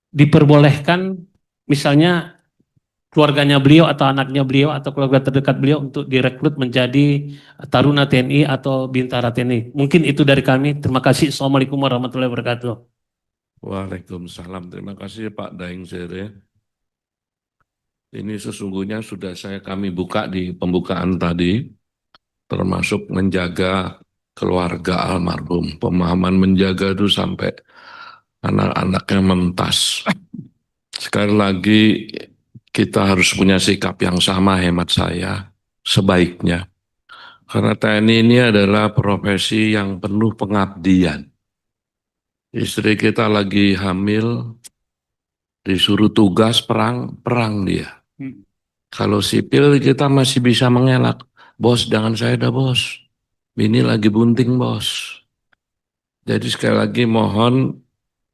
S9: diperbolehkan misalnya keluarganya beliau atau anaknya beliau atau keluarga terdekat beliau untuk direkrut menjadi Taruna TNI atau Bintara TNI? Mungkin itu dari kami. Terima kasih. Assalamualaikum warahmatullahi wabarakatuh.
S1: Waalaikumsalam. Terima kasih Pak Daeng Sere. Ini sesungguhnya sudah kami buka di pembukaan tadi, termasuk menjaga keluarga almarhum. Pemahaman menjaga itu sampai anak-anaknya mentas. Sekali lagi kita harus punya sikap yang sama hemat saya, sebaiknya. Karena TNI ini adalah profesi yang penuh pengabdian. Istri kita lagi hamil, disuruh tugas perang dia. Kalau sipil kita masih bisa mengelak. Bos, jangan saya dah bos. Ini lagi bunting bos. Jadi sekali lagi mohon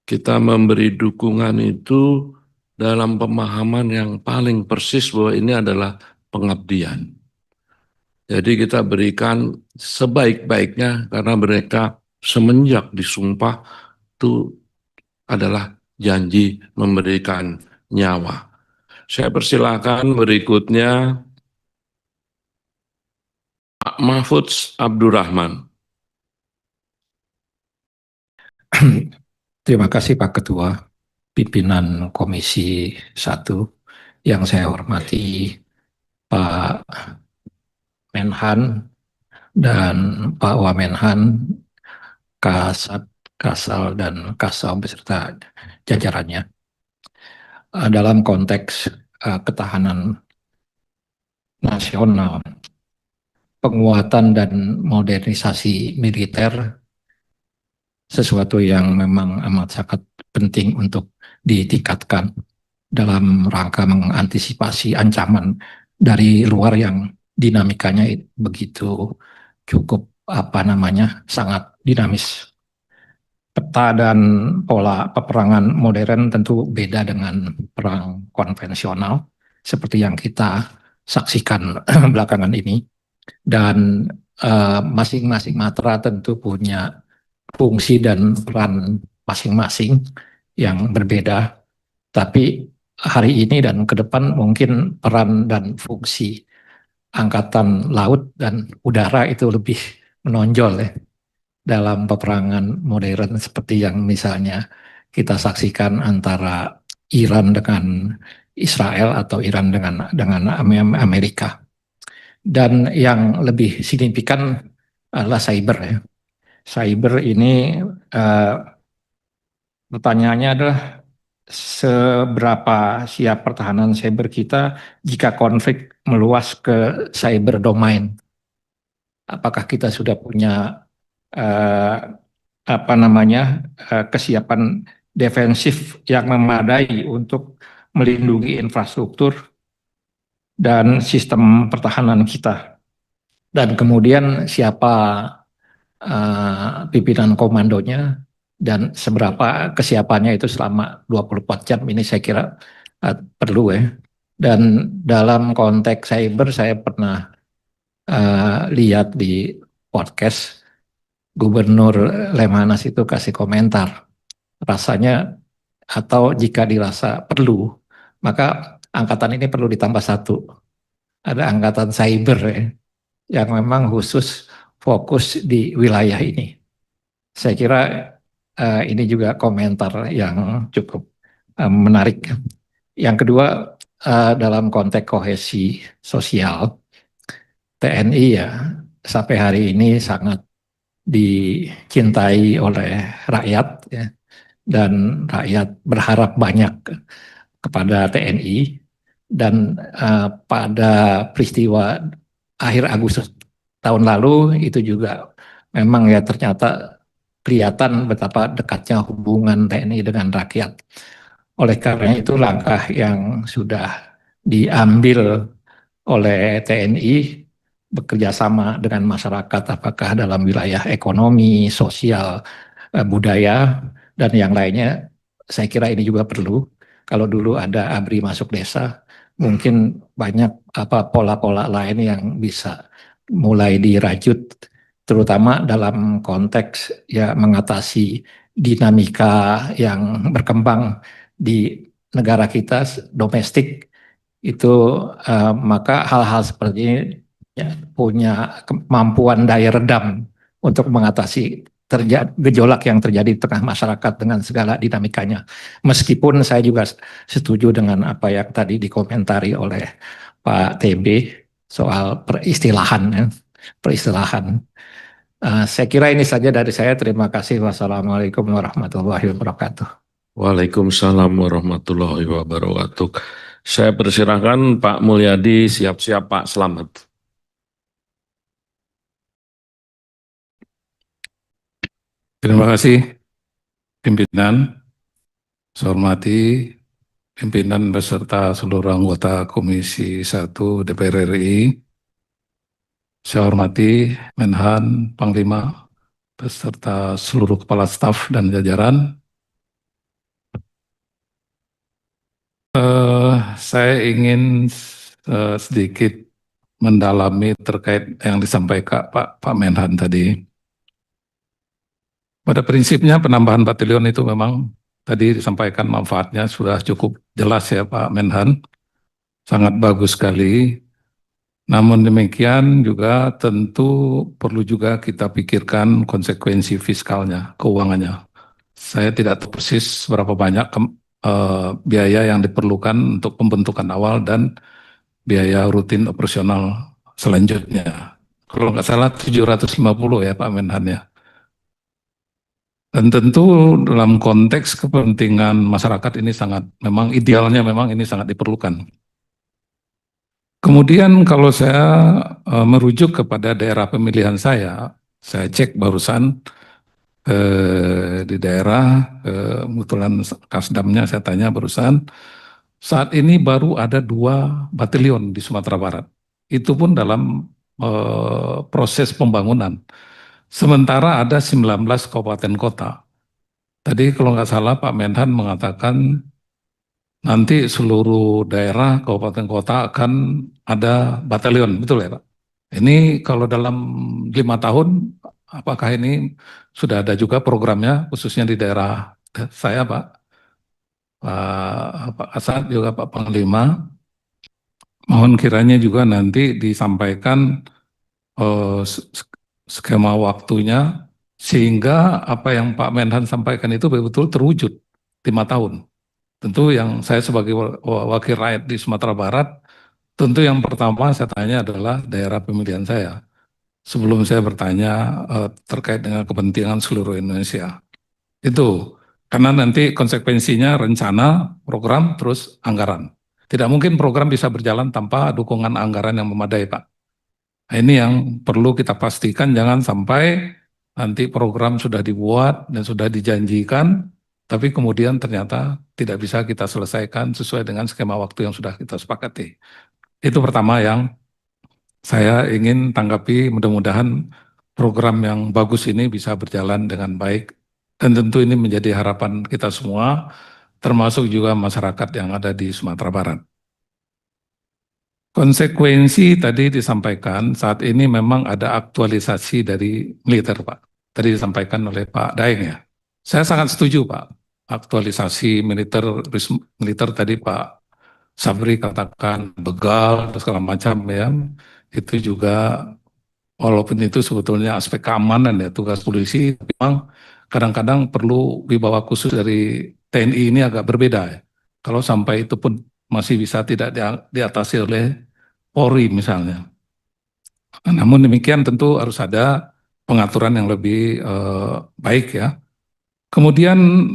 S1: kita memberi dukungan itu dalam pemahaman yang paling persis bahwa ini adalah pengabdian. Jadi kita berikan sebaik-baiknya karena mereka semenjak disumpah itu adalah janji memberikan nyawa. Saya persilakan berikutnya Pak Mahfud Abdurrahman.
S12: Terima kasih Pak Ketua, pimpinan Komisi 1 yang saya hormati Pak Menhan dan Pak Wamenhan, Kasat, Kasal, dan Kasau beserta jajarannya. Dalam konteks ketahanan nasional, penguatan dan modernisasi militer sesuatu yang memang amat sangat penting untuk ditingkatkan dalam rangka mengantisipasi ancaman dari luar yang dinamikanya begitu cukup sangat dinamis. Peta dan pola peperangan modern tentu beda dengan perang konvensional seperti yang kita saksikan belakangan ini, dan masing-masing matra tentu punya fungsi dan peran masing-masing yang berbeda, tapi hari ini dan ke depan mungkin peran dan fungsi Angkatan Laut dan Udara itu lebih menonjol ya dalam peperangan modern seperti yang misalnya kita saksikan antara Iran dengan Israel atau Iran dengan Amerika. Dan yang lebih signifikan adalah cyber ya. Cyber ini pertanyaannya adalah seberapa siap pertahanan cyber kita jika konflik meluas ke cyber domain. Apakah kita sudah punya kesiapan defensif yang memadai untuk melindungi infrastruktur dan sistem pertahanan kita. Dan kemudian siapa pimpinan komandonya dan seberapa kesiapannya itu selama 24 jam ini saya kira perlu ya. Dan dalam konteks cyber saya pernah lihat di podcast Gubernur Lemhanas itu kasih komentar. Rasanya atau jika dirasa perlu, maka angkatan ini perlu ditambah satu. Ada angkatan cyber ya, yang memang khusus fokus di wilayah ini. Saya kira ini juga komentar yang cukup menarik. Yang kedua, dalam konteks kohesi sosial, TNI ya sampai hari ini sangat dicintai oleh rakyat ya. dan rakyat berharap banyak kepada TNI. Dan pada peristiwa akhir Agustus tahun lalu itu juga memang ya ternyata kelihatan betapa dekatnya hubungan TNI dengan rakyat. Oleh karena itu langkah yang sudah diambil oleh TNI bekerja sama dengan masyarakat, apakah dalam wilayah ekonomi, sosial, budaya, dan yang lainnya, saya kira ini juga perlu. Kalau dulu ada ABRI masuk desa, mungkin banyak pola-pola lain yang bisa mulai dirajut, terutama dalam konteks ya mengatasi dinamika yang berkembang di negara kita domestik itu, maka hal-hal seperti ini ya, punya kemampuan daya redam untuk mengatasi gejolak yang terjadi di tengah masyarakat dengan segala dinamikanya. Meskipun saya juga setuju dengan apa yang tadi dikomentari oleh Pak TB soal peristilahan. Ya. Peristilahan. Saya kira ini saja dari saya. Terima kasih. Wassalamualaikum warahmatullahi wabarakatuh.
S1: Waalaikumsalam warahmatullahi wabarakatuh. Saya persilahkan Pak Mulyadi, siap-siap Pak, selamat.
S13: Terima kasih pimpinan, saya hormati pimpinan beserta seluruh anggota Komisi 1 DPR RI, saya hormati Menhan, Panglima, beserta seluruh kepala staf dan jajaran. Saya ingin sedikit mendalami terkait yang disampaikan Pak Menhan tadi. Pada prinsipnya penambahan batalion itu memang tadi disampaikan manfaatnya sudah cukup jelas ya Pak Menhan, sangat bagus sekali. Namun demikian juga tentu perlu juga kita pikirkan konsekuensi fiskalnya, keuangannya. Saya tidak tahu persis berapa banyak biaya yang diperlukan untuk pembentukan awal dan biaya rutin operasional selanjutnya. Kalau nggak salah 750 ya Pak Menhan ya. Dan tentu dalam konteks kepentingan masyarakat ini sangat, memang idealnya memang ini sangat diperlukan. Kemudian kalau saya merujuk kepada daerah pemilihan saya cek barusan di daerah, kebetulan Kasdamnya saya tanya barusan, saat ini baru ada 2 batalion di Sumatera Barat. Itu pun dalam proses pembangunan. Sementara ada 19 kabupaten kota. Tadi kalau nggak salah Pak Menhan mengatakan nanti seluruh daerah kabupaten kota akan ada batalion, betul ya Pak? Ini kalau dalam 5 tahun, apakah ini sudah ada juga programnya khususnya di daerah saya Pak? Pak Kasat juga Pak Panglima. Mohon kiranya juga nanti disampaikan skema waktunya sehingga apa yang Pak Menhan sampaikan itu betul-betul terwujud 5 tahun. Tentu yang saya sebagai wakil rakyat di Sumatera Barat, tentu yang pertama saya tanya adalah daerah pemilihan saya. Sebelum saya bertanya terkait dengan kepentingan seluruh Indonesia. Itu, karena nanti konsekuensinya rencana, program, terus anggaran. Tidak mungkin program bisa berjalan tanpa dukungan anggaran yang memadai Pak. Nah, ini yang perlu kita pastikan, jangan sampai nanti program sudah dibuat dan sudah dijanjikan, tapi kemudian ternyata tidak bisa kita selesaikan sesuai dengan skema waktu yang sudah kita sepakati. Itu pertama yang saya ingin tanggapi, mudah-mudahan program yang bagus ini bisa berjalan dengan baik. Dan tentu ini menjadi harapan kita semua, termasuk juga masyarakat yang ada di Sumatera Barat. Konsekuensi tadi disampaikan, saat ini memang ada aktualisasi dari militer Pak. Tadi disampaikan oleh Pak Daeng ya. Saya sangat setuju Pak, aktualisasi militer tadi Pak Sabri katakan begal dan segala macam ya. Itu juga walaupun itu sebetulnya aspek keamanan ya tugas polisi, memang kadang-kadang perlu wibawa khusus dari TNI ini agak berbeda ya. Kalau sampai itu pun masih bisa tidak diatasi oleh Polri misalnya. Namun demikian tentu harus ada pengaturan yang lebih baik ya. Kemudian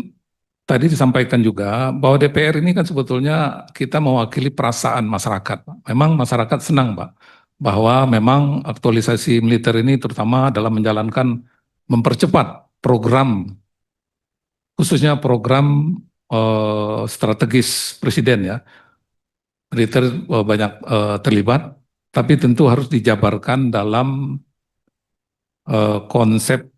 S13: tadi disampaikan juga bahwa DPR ini kan sebetulnya kita mewakili perasaan masyarakat, Pak. Memang masyarakat senang, Pak, bahwa memang aktualisasi militer ini terutama dalam menjalankan mempercepat program, khususnya program strategis Presiden ya. Militer banyak terlibat, tapi tentu harus dijabarkan dalam konsep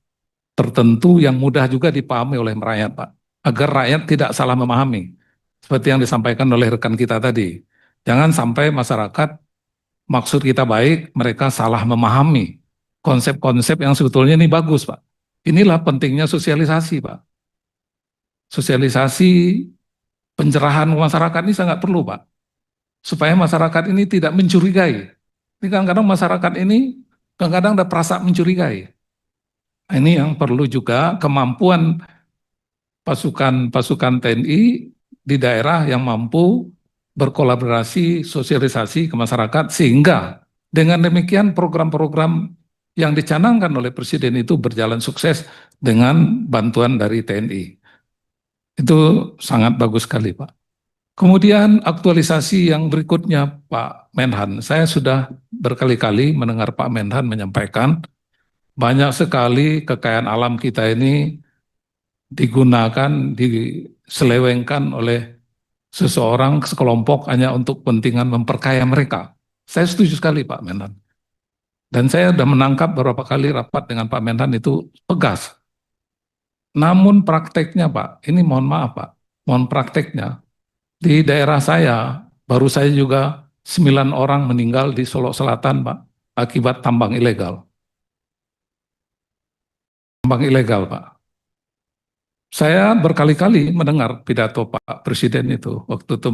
S13: tertentu yang mudah juga dipahami oleh rakyat, Pak. Agar rakyat tidak salah memahami. Seperti yang disampaikan oleh rekan kita tadi. Jangan sampai masyarakat maksud kita baik, mereka salah memahami konsep-konsep yang sebetulnya ini bagus, Pak. Inilah pentingnya sosialisasi, Pak. Sosialisasi pencerahan masyarakat ini sangat perlu, Pak. Supaya masyarakat ini tidak mencurigai. Ini kadang-kadang masyarakat ini kadang-kadang ada perasaan mencurigai. Ini yang perlu juga kemampuan pasukan TNI di daerah yang mampu berkolaborasi, sosialisasi ke masyarakat, sehingga dengan demikian program-program yang dicanangkan oleh Presiden itu berjalan sukses dengan bantuan dari TNI. Itu sangat bagus sekali, Pak. Kemudian aktualisasi yang berikutnya, Pak Menhan. Saya sudah berkali-kali mendengar Pak Menhan menyampaikan banyak sekali kekayaan alam kita ini digunakan, diselewengkan oleh seseorang, sekelompok hanya untuk kepentingan memperkaya mereka. Saya setuju sekali Pak Menhan. Dan saya sudah menangkap beberapa kali rapat dengan Pak Menhan itu tegas. Namun prakteknya Pak, ini mohon maaf Pak, mohon prakteknya. Di daerah saya, baru saya juga 9 orang meninggal di Solok Selatan Pak, akibat tambang ilegal. Tambang ilegal Pak. Saya berkali-kali mendengar pidato Pak Presiden itu, waktu itu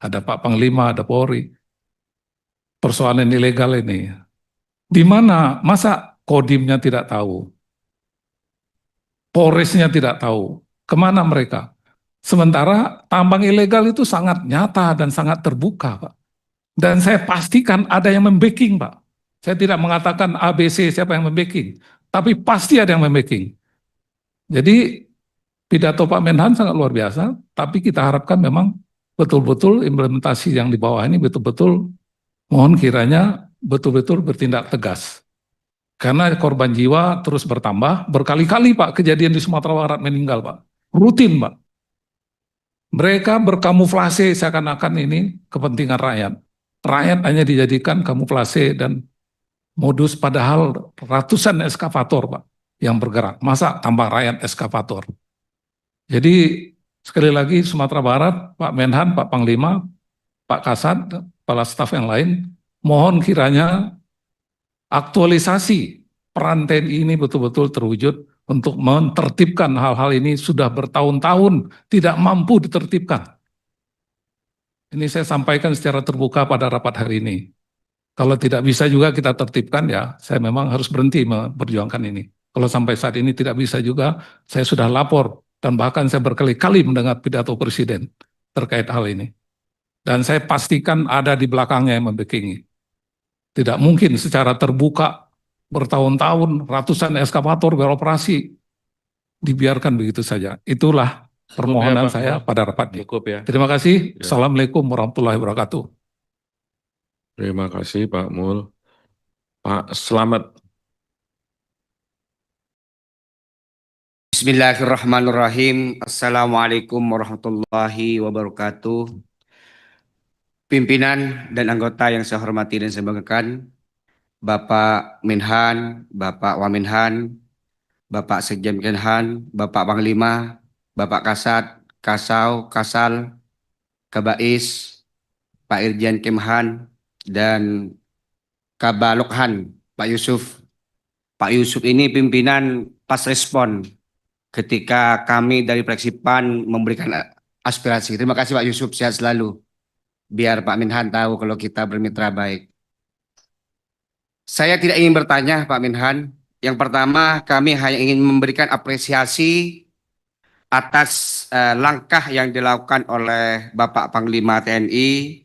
S13: ada Pak Panglima, ada Polri, persoalan ilegal ini. Di mana masa Kodimnya tidak tahu, Polresnya tidak tahu, kemana mereka? Sementara tambang ilegal itu sangat nyata dan sangat terbuka, Pak. Dan saya pastikan ada yang membacking, Pak. Saya tidak mengatakan ABC siapa yang membacking, tapi pasti ada yang membacking. Jadi pidato Pak Menhan sangat luar biasa, tapi kita harapkan memang betul-betul implementasi yang di bawah ini betul-betul mohon kiranya betul-betul bertindak tegas. Karena korban jiwa terus bertambah, berkali-kali Pak kejadian di Sumatera Barat meninggal Pak. Rutin Pak. Mereka berkamuflase seakan-akan ini kepentingan rakyat. Rakyat hanya dijadikan kamuflase dan modus padahal ratusan eskavator Pak yang bergerak. Masa tambah rakyat eskavator? Jadi sekali lagi Sumatera Barat, Pak Menhan, Pak Panglima, Pak Kasat, kepala staf yang lain, mohon kiranya aktualisasi peran TNI ini betul-betul terwujud untuk menertibkan hal-hal ini sudah bertahun-tahun tidak mampu ditertibkan. Ini saya sampaikan secara terbuka pada rapat hari ini. Kalau tidak bisa juga kita tertibkan ya, saya memang harus berhenti memperjuangkan ini. Kalau sampai saat ini tidak bisa juga, saya sudah lapor dan bahkan saya berkali-kali mendengar pidato Presiden terkait hal ini. Dan saya pastikan ada di belakangnya yang membackingi. Tidak mungkin secara terbuka bertahun-tahun ratusan eskavator beroperasi dibiarkan begitu saja. Itulah permohonan saya pada rapat ini.
S1: Cukup ya.
S13: Terima kasih.
S1: Ya.
S13: Assalamualaikum warahmatullahi wabarakatuh.
S1: Terima kasih Pak Mul. Pak Slamet.
S14: Bismillahirrahmanirrahim. Assalamualaikum warahmatullahi wabarakatuh. Pimpinan dan anggota yang saya hormati dan saya banggakan, Bapak Menhan, Bapak Wamenhan, Bapak Sekjen Menhan, Bapak Panglima, Bapak Kasat, Kasau, Kasal, Kabais, Pak Irjen Kemhan, dan Kabalokhan, Pak Yusuf. Pak Yusuf ini pimpinan pas respon ketika kami dari Fraksi PAN memberikan aspirasi. Terima kasih Pak Yusuf, sehat selalu. Biar Pak Menhan tahu kalau kita bermitra baik. Saya tidak ingin bertanya Pak Menhan. Yang pertama, kami hanya ingin memberikan apresiasi atas langkah yang dilakukan oleh Bapak Panglima TNI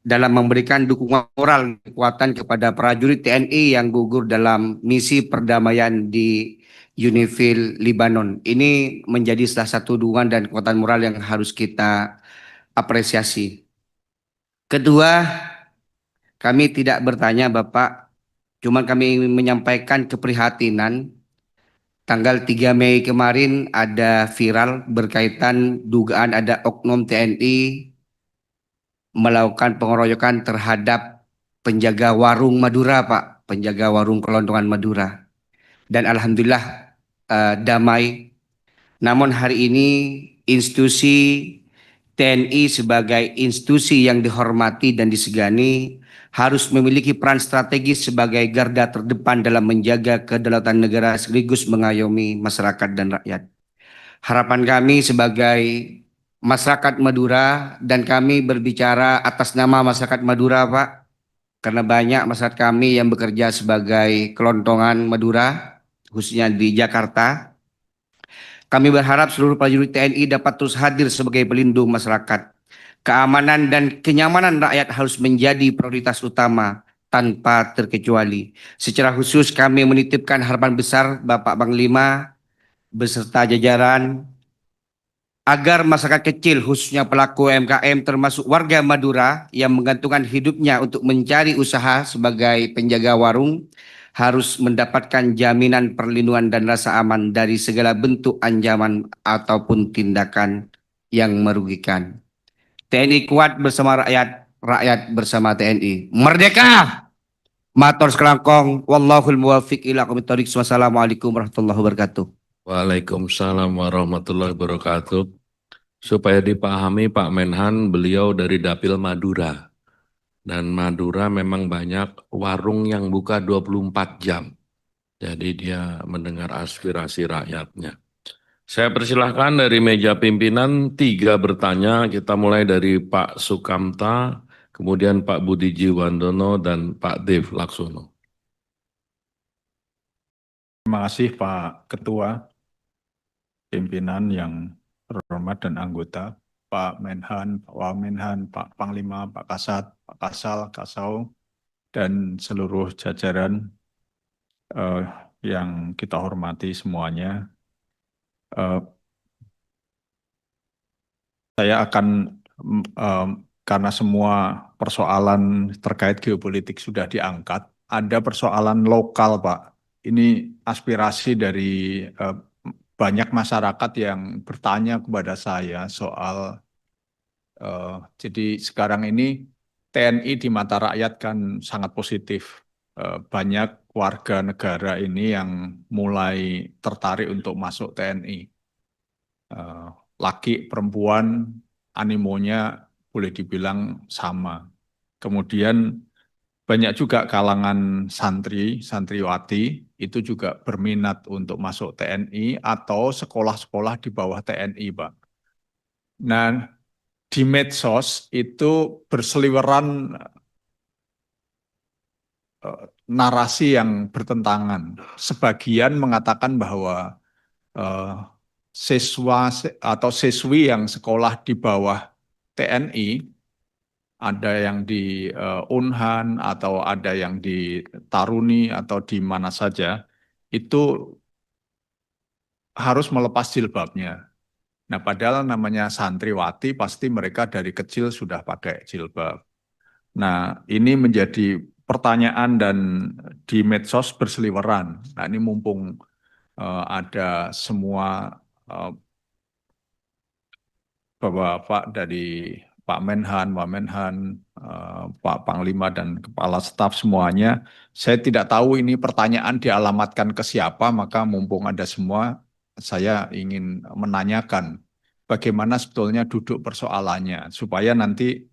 S14: dalam memberikan dukungan moral dan kekuatan kepada prajurit TNI yang gugur dalam misi perdamaian di UNIFIL Libanon. Ini menjadi salah satu dukungan dan kekuatan moral yang harus kita apresiasi. Kedua, kami tidak bertanya Bapak, cuman kami ingin menyampaikan keprihatinan. Tanggal 3 Mei kemarin ada viral berkaitan dugaan ada oknum TNI melakukan pengeroyokan terhadap penjaga warung Madura, Pak, penjaga warung kelontongan Madura. Dan alhamdulillah damai. Namun hari ini institusi TNI sebagai institusi yang dihormati dan disegani harus memiliki peran strategis sebagai garda terdepan dalam menjaga kedaulatan negara sekaligus mengayomi masyarakat dan rakyat. Harapan kami sebagai masyarakat Madura, dan kami berbicara atas nama masyarakat Madura, Pak, karena banyak masyarakat kami yang bekerja sebagai kelontongan Madura, khususnya di Jakarta. Kami berharap seluruh prajurit TNI dapat terus hadir sebagai pelindung masyarakat. Keamanan dan kenyamanan rakyat harus menjadi prioritas utama tanpa terkecuali. Secara khusus kami menitipkan harapan besar Bapak Panglima beserta jajaran agar masyarakat kecil khususnya pelaku UMKM termasuk warga Madura yang menggantungkan hidupnya untuk mencari usaha sebagai penjaga warung harus mendapatkan jaminan perlindungan dan rasa aman dari segala bentuk ancaman ataupun tindakan yang merugikan. TNI kuat bersama rakyat, rakyat bersama TNI. Merdeka! Matur sekelangkong, wallahul muwafiq ila aqwamit thoriq. Wassalamualaikum warahmatullahi wabarakatuh.
S1: Waalaikumsalam warahmatullahi wabarakatuh. Supaya dipahami Pak Menhan, beliau dari Dapil Madura. Dan Madura memang banyak warung yang buka 24 jam. Jadi dia mendengar aspirasi rakyatnya. Saya persilahkan dari meja pimpinan 3 bertanya. Kita mulai dari Pak Sukamta, kemudian Pak Budi Jiwandono, dan Pak Dev Laksono.
S15: Terima kasih Pak Ketua, pimpinan yang terhormat dan anggota, Pak Menhan, Pak Wamenhan, Pak Panglima, Pak Kasat, Pak Kasal, Kasau, dan seluruh jajaran yang kita hormati semuanya. Saya akan, karena semua persoalan terkait geopolitik sudah diangkat, ada persoalan lokal Pak. Ini aspirasi dari banyak masyarakat yang bertanya kepada saya soal, jadi sekarang ini TNI di mata rakyat kan sangat positif. Banyak warga negara ini yang mulai tertarik untuk masuk TNI. Laki, perempuan, animonya boleh dibilang sama. Kemudian banyak juga kalangan santri, santriwati, itu juga berminat untuk masuk TNI atau sekolah-sekolah di bawah TNI, Pak. Nah, di medsos itu berseliweran narasi yang bertentangan. Sebagian mengatakan bahwa siswa atau siswi yang sekolah di bawah TNI, ada yang di Unhan atau ada yang di Taruni atau di mana saja, itu harus melepas jilbabnya. Nah, padahal namanya santriwati pasti mereka dari kecil sudah pakai jilbab. Nah, ini menjadi pertanyaan dan di medsos berseliweran. Nah, ini mumpung ada semua Bapak dari Pak Menhan, Wamenhan, Pak Panglima, dan Kepala Staf semuanya. Saya tidak tahu ini pertanyaan dialamatkan ke siapa, maka mumpung ada semua, saya ingin menanyakan bagaimana sebetulnya duduk persoalannya, supaya nanti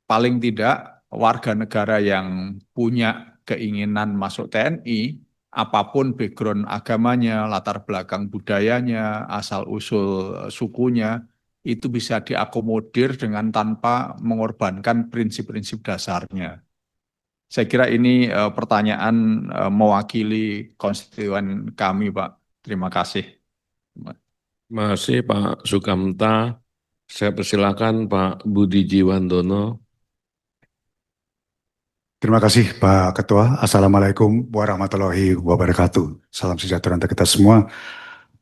S15: paling tidak warga negara yang punya keinginan masuk TNI, apapun background agamanya, latar belakang budayanya, asal-usul sukunya, itu bisa diakomodir dengan tanpa mengorbankan prinsip-prinsip dasarnya. Saya kira ini pertanyaan mewakili konstituen kami, Pak. Terima kasih.
S1: Terima kasih Pak Sukamta. Saya persilakan Pak Budi Jiwandono.
S16: Terima kasih Pak Ketua. Assalamualaikum warahmatullahi wabarakatuh. Salam sejahtera untuk kita semua.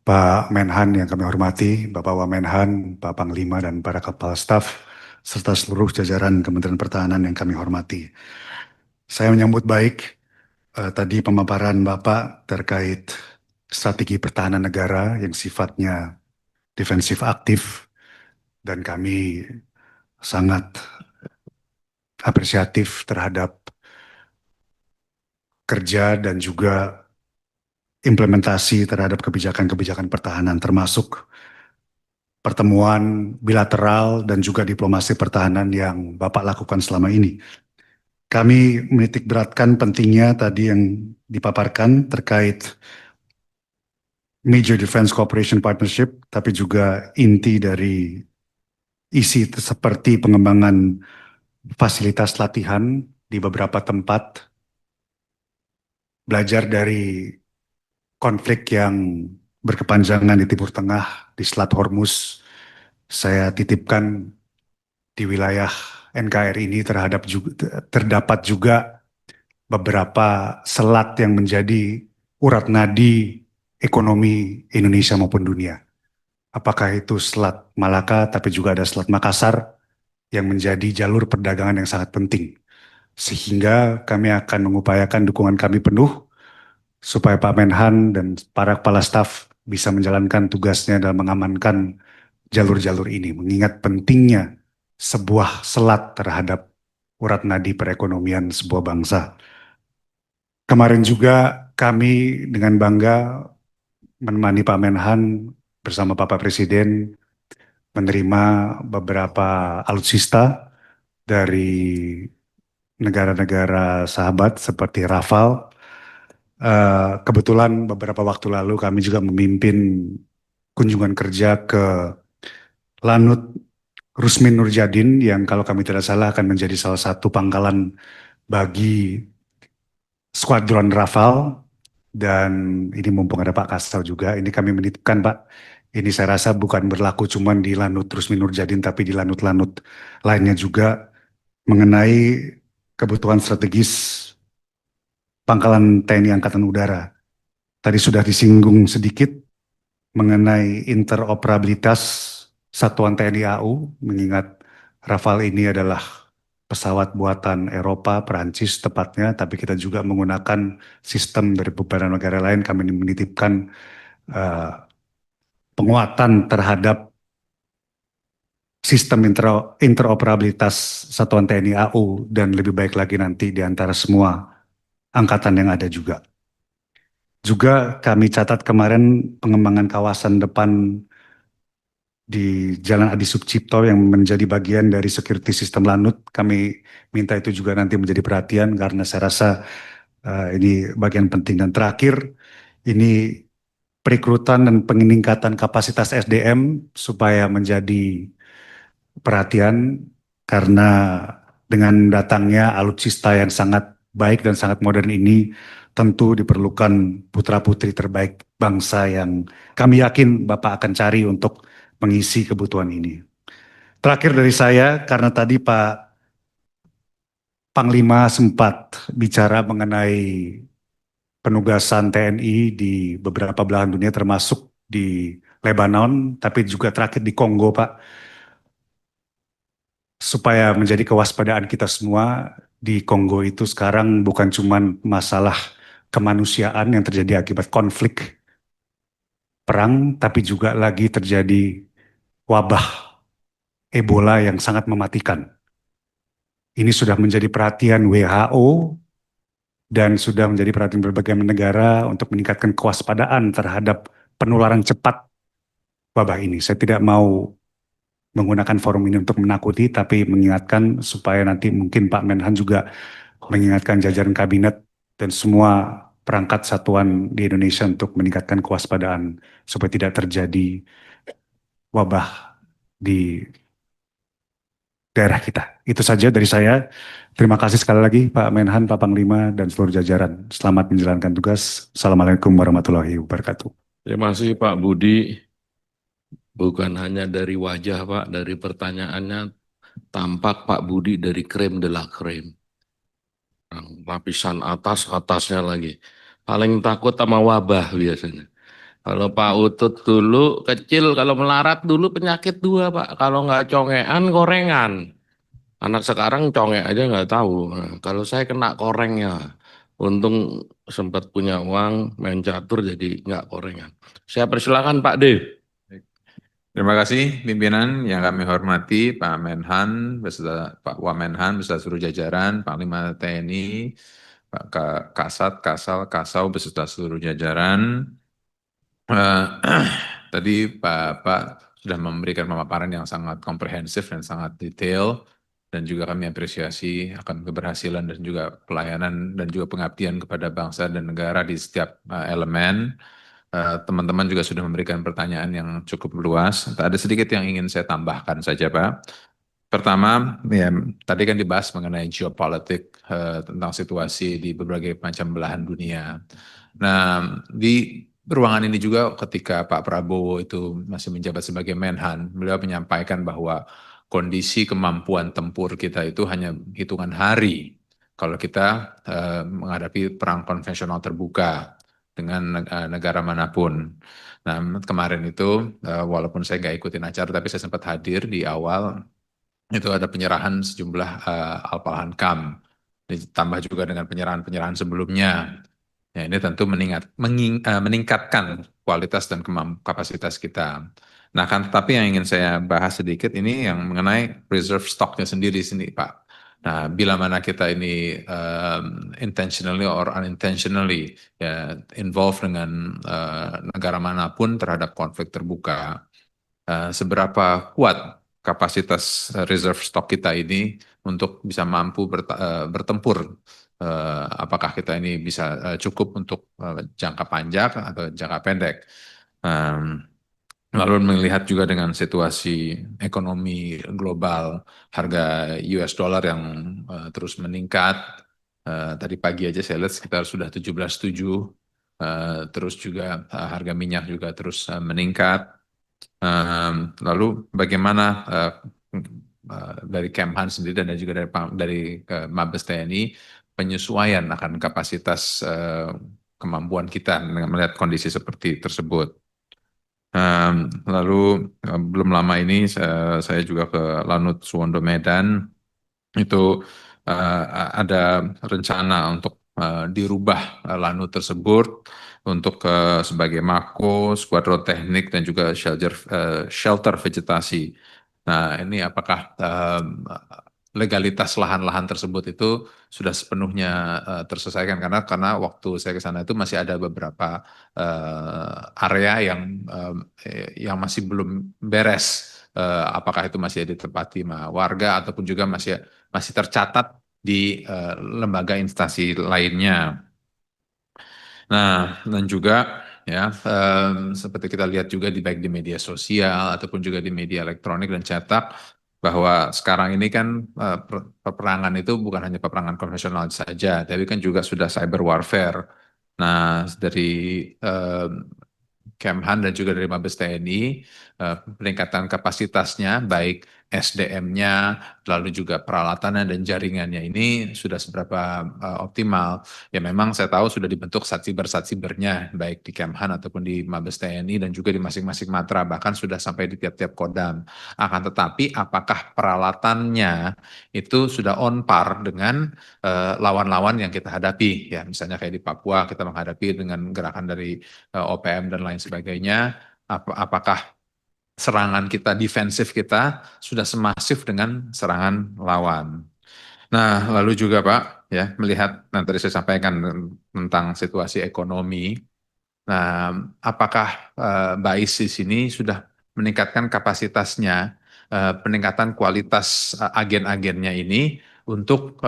S16: Pak Menhan yang kami hormati, Bapak Wamenhan, Pak Panglima, dan para Kepala Staf, serta seluruh jajaran Kementerian Pertahanan yang kami hormati. Saya menyambut baik tadi pemaparan Bapak terkait strategi pertahanan negara yang sifatnya defensif aktif, dan kami sangat apresiatif terhadap kerja dan juga implementasi terhadap kebijakan-kebijakan pertahanan, termasuk pertemuan bilateral dan juga diplomasi pertahanan yang Bapak lakukan selama ini. Kami menitik beratkan pentingnya tadi yang dipaparkan terkait Major Defense Cooperation Partnership, tapi juga inti dari isi seperti pengembangan fasilitas latihan di beberapa tempat, belajar dari konflik yang berkepanjangan di Timur Tengah, di Selat Hormuz. Saya titipkan di wilayah NKRI ini terdapat juga beberapa selat yang menjadi urat nadi ekonomi Indonesia maupun dunia. Apakah itu Selat Malaka, tapi juga ada Selat Makassar yang menjadi jalur perdagangan yang sangat penting. Sehingga kami akan mengupayakan dukungan kami penuh supaya Pak Menhan dan para kepala staf bisa menjalankan tugasnya dalam mengamankan jalur-jalur ini, mengingat pentingnya sebuah selat terhadap urat nadi perekonomian sebuah bangsa. Kemarin juga kami dengan bangga menemani Pak Menhan bersama Bapak Presiden menerima beberapa alutsista dari negara-negara sahabat seperti Rafale. Kebetulan beberapa waktu lalu kami juga memimpin kunjungan kerja ke Lanut Rusmin Nurjadin yang kalau kami tidak salah akan menjadi salah satu pangkalan bagi skuadron Rafale. Dan ini mumpung ada Pak Kasau juga, ini kami menitipkan Pak, ini saya rasa bukan berlaku cuma di Lanut Rusmin Nurjadin tapi di lanut-lanut lainnya juga, mengenai kebutuhan strategis pangkalan TNI Angkatan Udara. Tadi sudah disinggung sedikit mengenai interoperabilitas satuan TNI AU, mengingat Rafale ini adalah pesawat buatan Eropa, Perancis tepatnya, tapi kita juga menggunakan sistem dari beberapa negara lain. Kami menitipkan penguatan terhadap sistem interoperabilitas satuan TNI AU, dan lebih baik lagi nanti di antara semua angkatan yang ada juga. Juga kami catat kemarin pengembangan kawasan depan di Jalan Adi Sucipto yang menjadi bagian dari security sistem Lanut. Kami minta itu juga nanti menjadi perhatian karena saya rasa ini bagian penting. Dan terakhir, ini perekrutan dan peningkatan kapasitas SDM supaya menjadi perhatian, karena dengan datangnya alutsista yang sangat baik dan sangat modern ini tentu diperlukan putra-putri terbaik bangsa yang kami yakin Bapak akan cari untuk mengisi kebutuhan ini. Terakhir dari saya, karena tadi Pak Panglima sempat bicara mengenai penugasan TNI di beberapa belahan dunia termasuk di Lebanon, tapi juga terakhir di Kongo Pak. Supaya menjadi kewaspadaan kita semua, di Kongo itu sekarang bukan cuma masalah kemanusiaan yang terjadi akibat konflik perang, tapi juga lagi terjadi wabah Ebola yang sangat mematikan. Ini sudah menjadi perhatian WHO dan sudah menjadi perhatian berbagai negara untuk meningkatkan kewaspadaan terhadap penularan cepat wabah ini. Saya tidak mau menggunakan forum ini untuk menakuti, tapi mengingatkan supaya nanti mungkin Pak Menhan juga mengingatkan jajaran kabinet dan semua perangkat satuan di Indonesia untuk meningkatkan kewaspadaan supaya tidak terjadi wabah di daerah kita. Itu saja dari saya. Terima kasih sekali lagi Pak Menhan, Pak Panglima, dan seluruh jajaran. Selamat menjalankan tugas. Assalamualaikum warahmatullahi wabarakatuh.
S1: Terima kasih Pak Budi. Bukan hanya dari wajah Pak, dari pertanyaannya tampak Pak Budi dari krem de la krem. lapisan atasnya lagi. Paling takut sama wabah biasanya. Kalau Pak Utut dulu kecil, kalau melarat dulu penyakit dua Pak. Kalau nggak congean, korengan. Anak sekarang congek aja nggak tahu. Nah, kalau saya kena korengnya, untung sempat punya uang main catur jadi nggak korengan. Saya persilakan Pak Dev.
S17: Terima kasih pimpinan yang kami hormati Pak Menhan beserta Pak Wamenhan beserta seluruh jajaran, Panglima TNI, Pak Kasat, Kasal, Kasau beserta seluruh jajaran. Tadi Pak sudah memberikan pemaparan yang sangat komprehensif dan sangat detail dan juga kami apresiasi akan keberhasilan dan juga pelayanan dan juga pengabdian kepada bangsa dan negara di setiap elemen. Teman-teman juga sudah memberikan pertanyaan yang cukup luas. Ada sedikit yang ingin saya tambahkan saja, Pak. Pertama, ya, tadi kan dibahas mengenai geopolitik tentang situasi di berbagai macam belahan dunia. Nah, di ruangan ini juga ketika Pak Prabowo itu masih menjabat sebagai Menhan, beliau menyampaikan bahwa kondisi kemampuan tempur kita itu hanya hitungan hari kalau kita menghadapi perang konvensional terbuka dengan negara manapun. Nah, kemarin itu walaupun saya nggak ikutin acara, tapi saya sempat hadir di awal, itu ada penyerahan sejumlah Al-Polhankam, ditambah juga dengan penyerahan-penyerahan sebelumnya. Ya, ini tentu meningkatkan kualitas dan kapasitas kita. Nah, kan, tapi yang ingin saya bahas sedikit ini yang mengenai reserve stocknya sendiri sini, Pak. Nah, bila mana kita ini intentionally or unintentionally ya, involved dengan negara manapun terhadap konflik terbuka, seberapa kuat kapasitas reserve stock kita ini untuk bisa mampu bertempur, apakah kita ini bisa cukup untuk jangka panjang atau jangka pendek. Lalu melihat juga dengan situasi ekonomi global, harga US dollar yang terus meningkat. Tadi pagi aja saya lihat sekitar sudah 17,7. Terus juga harga minyak juga terus meningkat. Lalu bagaimana dari Kemhan sendiri dan juga dari Mabes TNI penyesuaian akan kapasitas kemampuan kita dengan melihat kondisi seperti tersebut. Lalu belum lama ini saya juga ke Lanut Suwondo Medan, itu ada rencana untuk dirubah Lanut tersebut untuk sebagai mako, skuadron teknik dan juga shelter vegetasi. Nah, ini apakah legalitas lahan-lahan tersebut itu sudah sepenuhnya terselesaikan, karena waktu saya ke sana itu masih ada beberapa area yang masih belum beres, apakah itu masih ditempati warga ataupun juga masih tercatat di lembaga instansi lainnya. Nah, dan juga ya seperti kita lihat juga baik di media sosial ataupun juga di media elektronik dan cetak, bahwa sekarang ini kan peperangan itu bukan hanya peperangan konvensional saja, tapi kan juga sudah cyber warfare. Nah, dari Kemhan dan juga dari Mabes TNI, peningkatan kapasitasnya, baik SDM-nya, lalu juga peralatannya dan jaringannya ini sudah seberapa optimal. Ya memang saya tahu sudah dibentuk Satsiber-Satsibernya, baik di Kemhan ataupun di Mabes TNI dan juga di masing-masing matra, bahkan sudah sampai di tiap-tiap kodam. Akan tetapi apakah peralatannya itu sudah on par dengan lawan-lawan yang kita hadapi? Ya misalnya kayak di Papua kita menghadapi dengan gerakan dari OPM dan lain sebagainya, apakah serangan kita, defensif kita sudah semasif dengan serangan lawan. Nah, lalu juga Pak, ya melihat, tadi saya sampaikan tentang situasi ekonomi. Nah, apakah BAIS di sini sudah meningkatkan kapasitasnya, peningkatan kualitas agen-agennya ini untuk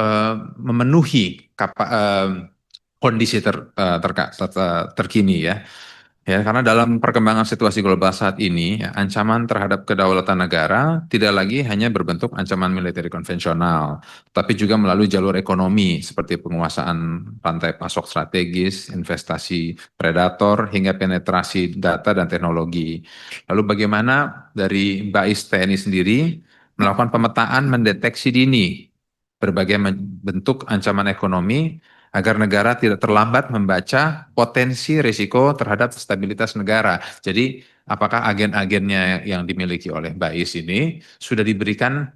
S17: memenuhi kondisi terkini ya. Ya, karena dalam perkembangan situasi global saat ini, ya, ancaman terhadap kedaulatan negara tidak lagi hanya berbentuk ancaman militer konvensional, tapi juga melalui jalur ekonomi seperti penguasaan rantai pasok strategis, investasi predator, hingga penetrasi data dan teknologi. Lalu bagaimana dari BAIS TNI sendiri melakukan pemetaan mendeteksi dini berbagai bentuk ancaman ekonomi agar negara tidak terlambat membaca potensi risiko terhadap stabilitas negara. Jadi apakah agen-agennya yang dimiliki oleh BAIS ini sudah diberikan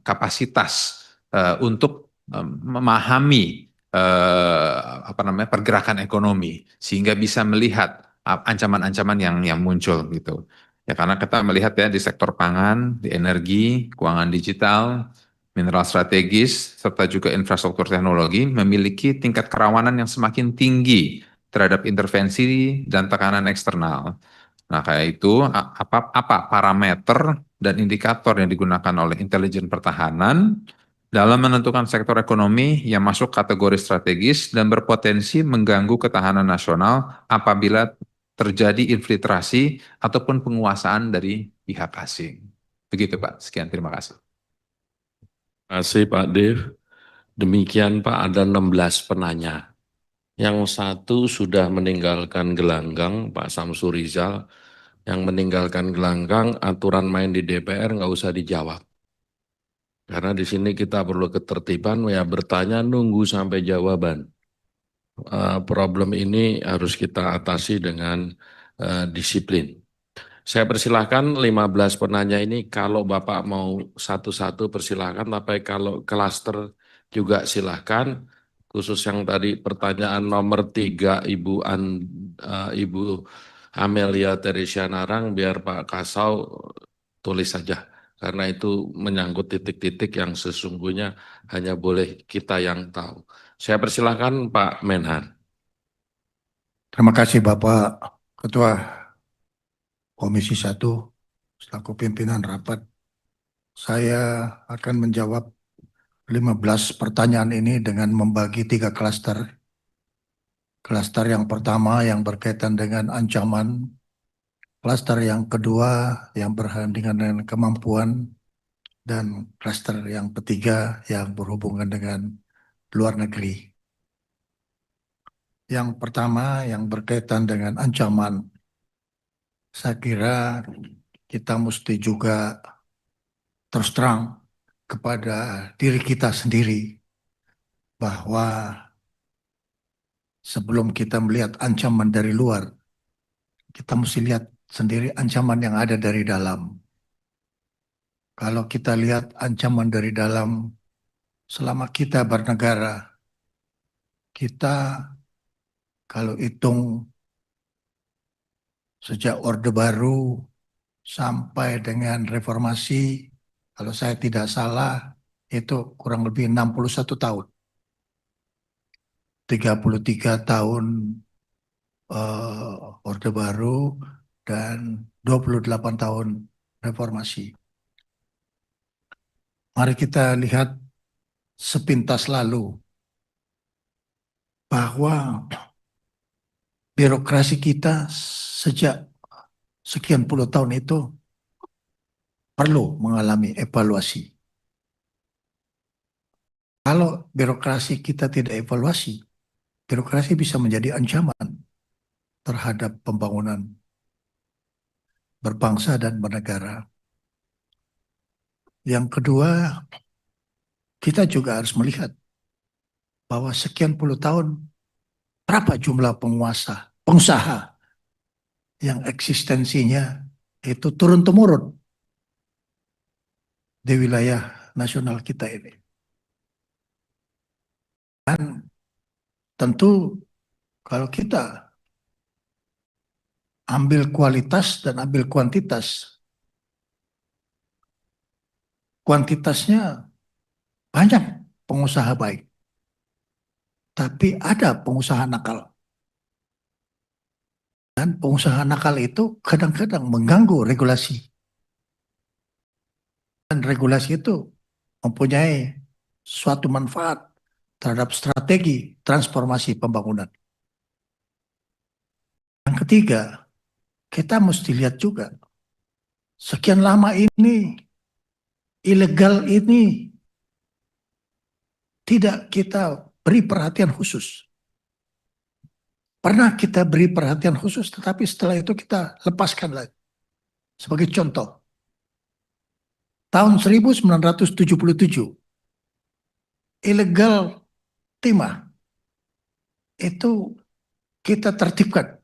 S17: kapasitas untuk memahami pergerakan ekonomi sehingga bisa melihat ancaman-ancaman yang muncul gitu. Ya karena kita melihat ya di sektor pangan, di energi, keuangan digital, mineral strategis, serta juga infrastruktur teknologi memiliki tingkat kerawanan yang semakin tinggi terhadap intervensi dan tekanan eksternal. Nah, kayak itu apa parameter dan indikator yang digunakan oleh intelijen pertahanan dalam menentukan sektor ekonomi yang masuk kategori strategis dan berpotensi mengganggu ketahanan nasional apabila terjadi infiltrasi ataupun penguasaan dari pihak asing. Begitu Pak, sekian terima kasih.
S1: Terima kasih Pak Dev. Demikian Pak, ada 16 penanya. Yang satu sudah meninggalkan gelanggang, Pak Samsu Rizal. Yang meninggalkan gelanggang, aturan main di DPR nggak usah dijawab. Karena di sini kita perlu ketertiban, ya bertanya nunggu sampai jawaban. Problem ini harus kita atasi dengan disiplin. Saya persilahkan 15 penanya ini, kalau Bapak mau satu-satu persilahkan, tapi kalau klaster juga silahkan. Khusus yang tadi pertanyaan nomor 3, Ibu Amelia Teresia Narang, biar Pak Kasau tulis saja. Karena itu menyangkut titik-titik yang sesungguhnya hanya boleh kita yang tahu. Saya persilahkan Pak Menhan.
S18: Terima kasih Bapak Ketua Komisi 1 selaku pimpinan rapat. Saya akan menjawab 15 pertanyaan ini dengan membagi 3 klaster. Klaster yang pertama yang berkaitan dengan ancaman, klaster yang kedua yang berhubungan dengan kemampuan, dan klaster yang ketiga yang berhubungan dengan luar negeri. Yang pertama yang berkaitan dengan ancaman, saya kira kita mesti juga terus terang kepada diri kita sendiri bahwa sebelum kita melihat ancaman dari luar, kita mesti lihat sendiri ancaman yang ada dari dalam. Kalau kita lihat ancaman dari dalam, selama kita bernegara, kita kalau hitung sejak Orde Baru sampai dengan reformasi, kalau saya tidak salah, itu kurang lebih 61 tahun. 33 tahun Orde Baru dan 28 tahun reformasi. Mari kita lihat sepintas lalu bahwa birokrasi kita sejak sekian puluh tahun itu perlu mengalami evaluasi. Kalau birokrasi kita tidak evaluasi, birokrasi bisa menjadi ancaman terhadap pembangunan berbangsa dan bernegara. Yang kedua, kita juga harus melihat bahwa sekian puluh tahun berapa jumlah pengusaha yang eksistensinya itu turun-temurun di wilayah nasional kita ini. Dan tentu kalau kita ambil kualitas dan ambil kuantitas, kuantitasnya banyak pengusaha baik, tapi ada pengusaha nakal. Dan pengusaha nakal itu kadang-kadang mengganggu regulasi. Dan regulasi itu mempunyai suatu manfaat terhadap strategi transformasi pembangunan. Yang ketiga, kita mesti lihat juga, sekian lama ini, ilegal ini tidak kita beri perhatian khusus. Pernah kita beri perhatian khusus, tetapi setelah itu kita lepaskan lagi. Sebagai contoh, tahun 1977, illegal timah itu kita tertibkan.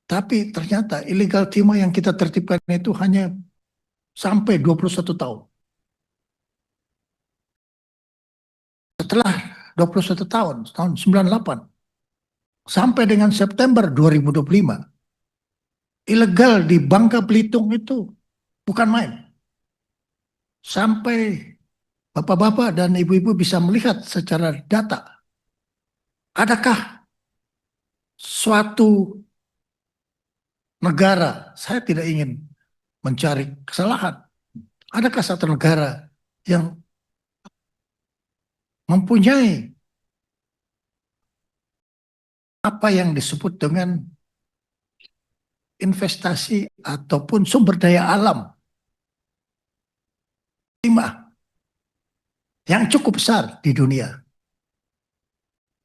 S18: Tapi ternyata illegal timah yang kita tertibkan itu hanya sampai 21 tahun. Setelah 21 tahun 98, sampai dengan September 2025, ilegal di Bangka Belitung itu bukan main. Sampai bapak-bapak dan ibu-ibu bisa melihat secara data, adakah suatu negara, saya tidak ingin mencari kesalahan, adakah satu negara yang mempunyai apa yang disebut dengan investasi ataupun sumber daya alam timah yang cukup besar di dunia?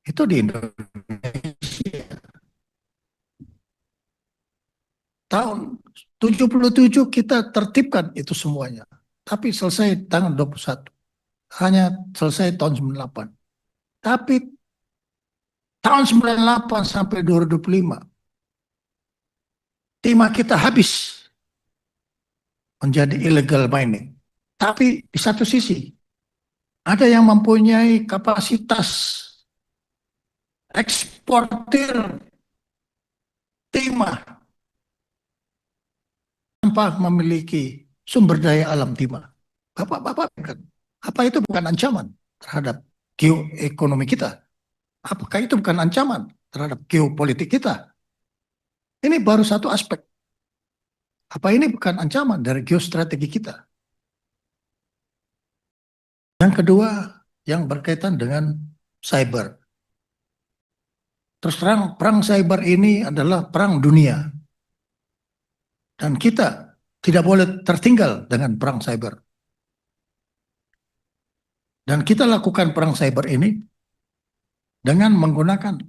S18: Itu di Indonesia. Tahun 77 kita tertibkan itu semuanya. Tapi selesai tanggal 21. Hanya selesai tahun 98. Tapi tahun 98 sampai 2025, timah kita habis menjadi illegal mining. Tapi di satu sisi, ada yang mempunyai kapasitas eksportir timah tanpa memiliki sumber daya alam timah. Bapak-bapak, apa itu bukan ancaman terhadap geoekonomi kita? Apakah itu bukan ancaman terhadap geopolitik kita? Ini baru satu aspek. Apa ini bukan ancaman dari geostrategi kita? Yang kedua, yang berkaitan dengan cyber. Terus terang, perang cyber ini adalah perang dunia. Dan kita tidak boleh tertinggal dengan perang cyber. Dan kita lakukan perang cyber ini dengan menggunakan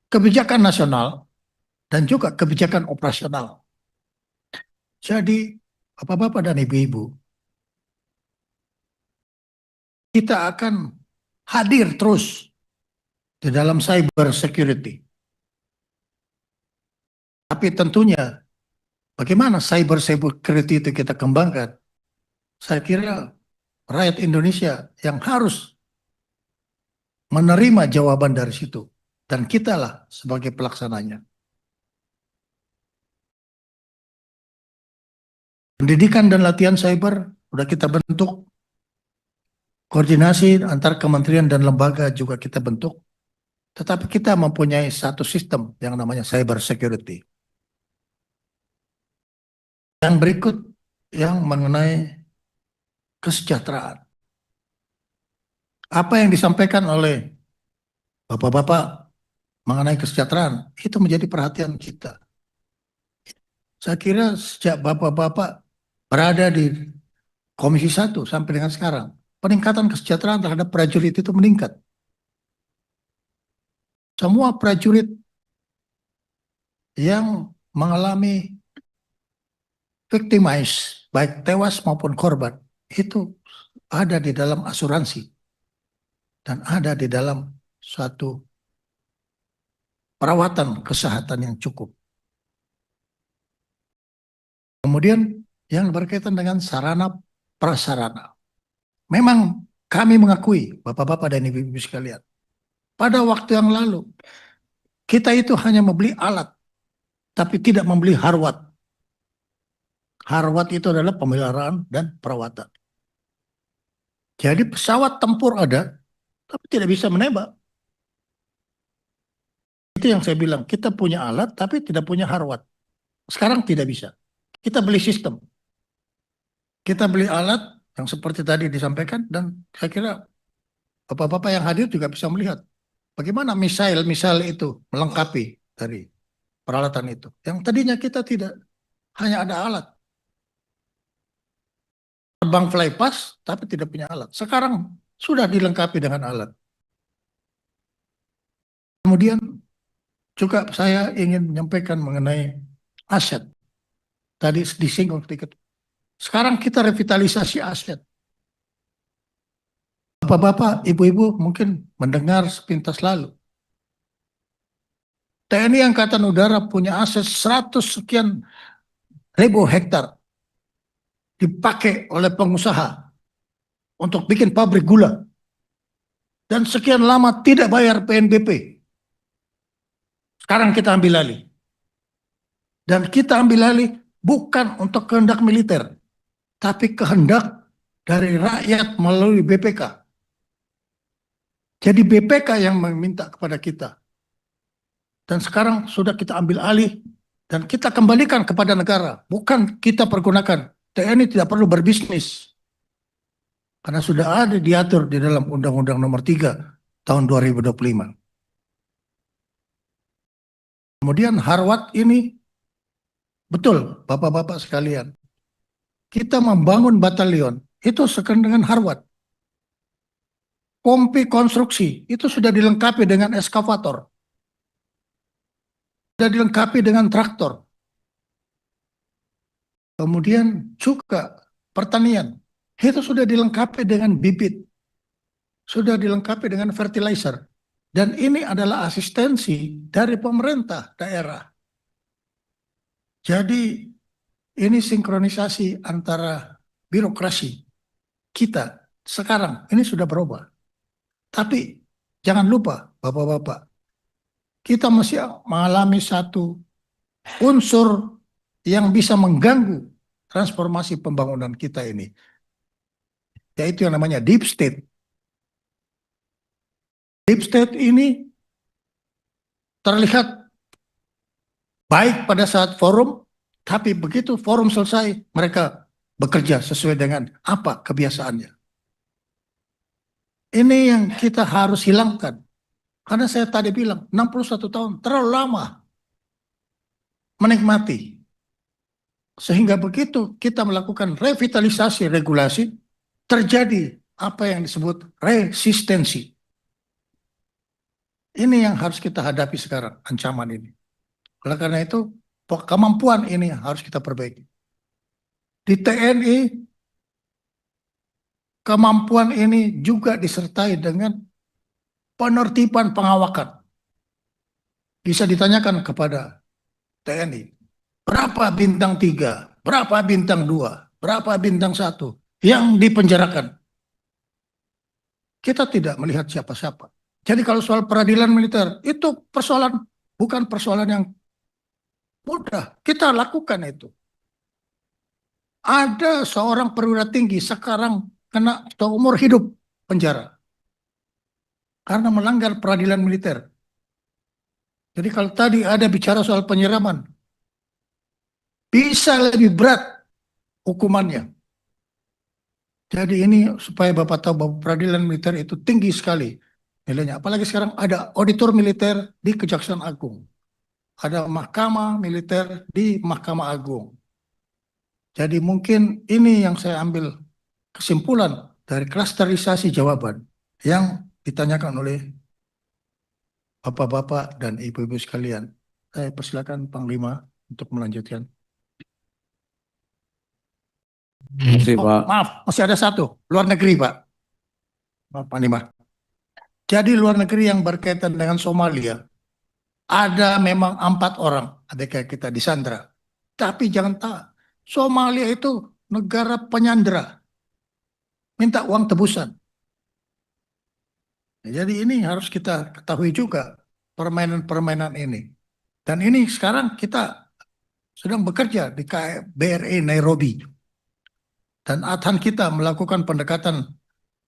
S18: kebijakan nasional dan juga kebijakan operasional. Jadi, bapak-bapak dan ibu-ibu, kita akan hadir terus di dalam cyber security. Tapi tentunya, bagaimana cyber security itu kita kembangkan? Saya kira rakyat Indonesia yang harus menerima jawaban dari situ. Dan kitalah sebagai pelaksananya. Pendidikan dan latihan cyber sudah kita bentuk. Koordinasi antar kementerian dan lembaga juga kita bentuk. Tetapi kita mempunyai satu sistem yang namanya cyber security. Yang berikut yang mengenai kesejahteraan. Apa yang disampaikan oleh bapak-bapak mengenai kesejahteraan itu menjadi perhatian kita. Saya kira sejak bapak-bapak berada di Komisi 1 sampai dengan sekarang, peningkatan kesejahteraan terhadap prajurit itu meningkat. Semua prajurit yang mengalami victimize, baik tewas maupun korban, itu ada di dalam asuransi dan ada di dalam suatu perawatan kesehatan yang cukup. Kemudian yang berkaitan dengan sarana prasarana. Memang kami mengakui, bapak-bapak dan ibu-ibu sekalian, pada waktu yang lalu kita itu hanya membeli alat, tapi tidak membeli harwat. Harwat itu adalah pemeliharaan dan perawatan. Jadi pesawat tempur ada, tapi tidak bisa menembak. Itu yang saya bilang, kita punya alat tapi tidak punya harwat. Sekarang tidak bisa. Kita beli sistem. Kita beli alat yang seperti tadi disampaikan, dan saya kira bapak-bapak yang hadir juga bisa melihat bagaimana misail itu melengkapi dari peralatan itu. Yang tadinya kita tidak, hanya ada alat. Terbang flypass tapi tidak punya alat. Sekarang sudah dilengkapi dengan alat. Kemudian juga saya ingin menyampaikan mengenai aset. Tadi disinggung sedikit Sekarang kita revitalisasi aset. Bapak-bapak, ibu-ibu mungkin mendengar sepintas lalu. TNI Angkatan Udara punya aset 100 sekian ribu hektar dipakai oleh pengusaha untuk bikin pabrik gula. Dan sekian lama tidak bayar PNBP. Sekarang kita ambil alih. Dan kita ambil alih bukan untuk kehendak militer, tapi kehendak dari rakyat melalui BPK. Jadi BPK yang meminta kepada kita. Dan sekarang sudah kita ambil alih dan kita kembalikan kepada negara. Bukan kita pergunakan. TNI tidak perlu berbisnis. Karena sudah ada diatur di dalam Undang-Undang Nomor 3 tahun 2025. Kemudian Harwat ini, betul Bapak-Bapak sekalian, kita membangun batalion, itu sekarang dengan Harwat. Kompi konstruksi, itu sudah dilengkapi dengan eskavator. Sudah dilengkapi dengan traktor. Kemudian juga pertanian, itu sudah dilengkapi dengan bibit. Sudah dilengkapi dengan fertilizer. Dan ini adalah asistensi dari pemerintah daerah. Jadi ini sinkronisasi antara birokrasi kita sekarang ini sudah berubah. Tapi jangan lupa Bapak-bapak, kita masih mengalami satu unsur yang bisa mengganggu transformasi pembangunan kita ini. Yaitu yang namanya deep state. Deep state ini terlihat baik pada saat forum, tapi begitu forum selesai, mereka bekerja sesuai dengan apa kebiasaannya. Ini yang kita harus hilangkan. Karena saya tadi bilang, 61 tahun terlalu lama menikmati. Sehingga begitu kita melakukan revitalisasi regulasi, terjadi apa yang disebut resistensi. Ini yang harus kita hadapi sekarang, ancaman ini. Oleh karena itu, kemampuan ini harus kita perbaiki. Di TNI, kemampuan ini juga disertai dengan penertiban pengawakan. Bisa ditanyakan kepada TNI, berapa bintang 3, berapa bintang 2, berapa bintang 1 yang dipenjarakan. Kita tidak melihat siapa-siapa. Jadi kalau soal peradilan militer, itu persoalan, bukan persoalan yang mudah. Kita lakukan itu. Ada seorang perwira tinggi sekarang kena seumur hidup penjara. Karena melanggar peradilan militer. Jadi kalau tadi ada bicara soal penyiraman, bisa lebih berat hukumannya. Jadi ini supaya Bapak tahu bahwa peradilan militer itu tinggi sekali nilainya. Apalagi sekarang ada auditor militer di Kejaksaan Agung. Ada mahkamah militer di Mahkamah Agung. Jadi mungkin ini yang saya ambil kesimpulan dari klasterisasi jawaban yang ditanyakan oleh Bapak-bapak dan Ibu-ibu sekalian. Saya persilakan Panglima untuk melanjutkan. Maaf, masih ada satu. Luar negeri, Pak. Maaf, Panglima. Jadi luar negeri yang berkaitan dengan Somalia, ada memang 4 orang ABK kita disandra. Tapi jangan tahu, Somalia itu negara penyandera. Minta uang tebusan. Jadi ini harus kita ketahui juga permainan-permainan ini. Dan ini sekarang kita sedang bekerja di KBRI Nairobi. Dan ATHAN kita melakukan pendekatan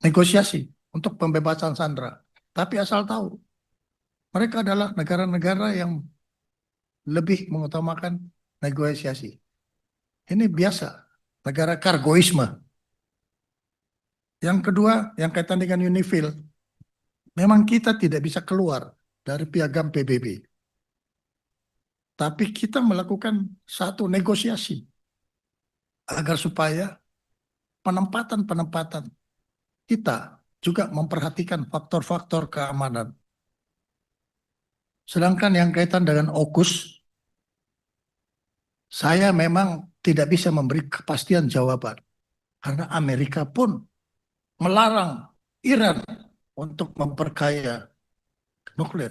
S18: negosiasi untuk pembebasan sandera. Tapi asal tahu, mereka adalah negara-negara yang lebih mengutamakan negosiasi. Ini biasa, negara kargoisme. Yang kedua, yang kaitan dengan UNIFIL, memang kita tidak bisa keluar dari piagam PBB. Tapi kita melakukan satu negosiasi agar supaya penempatan-penempatan kita juga memperhatikan faktor-faktor keamanan. Sedangkan yang kaitan dengan AUKUS, Saya memang tidak bisa memberi kepastian jawaban karena Amerika pun melarang Iran untuk memperkaya nuklir.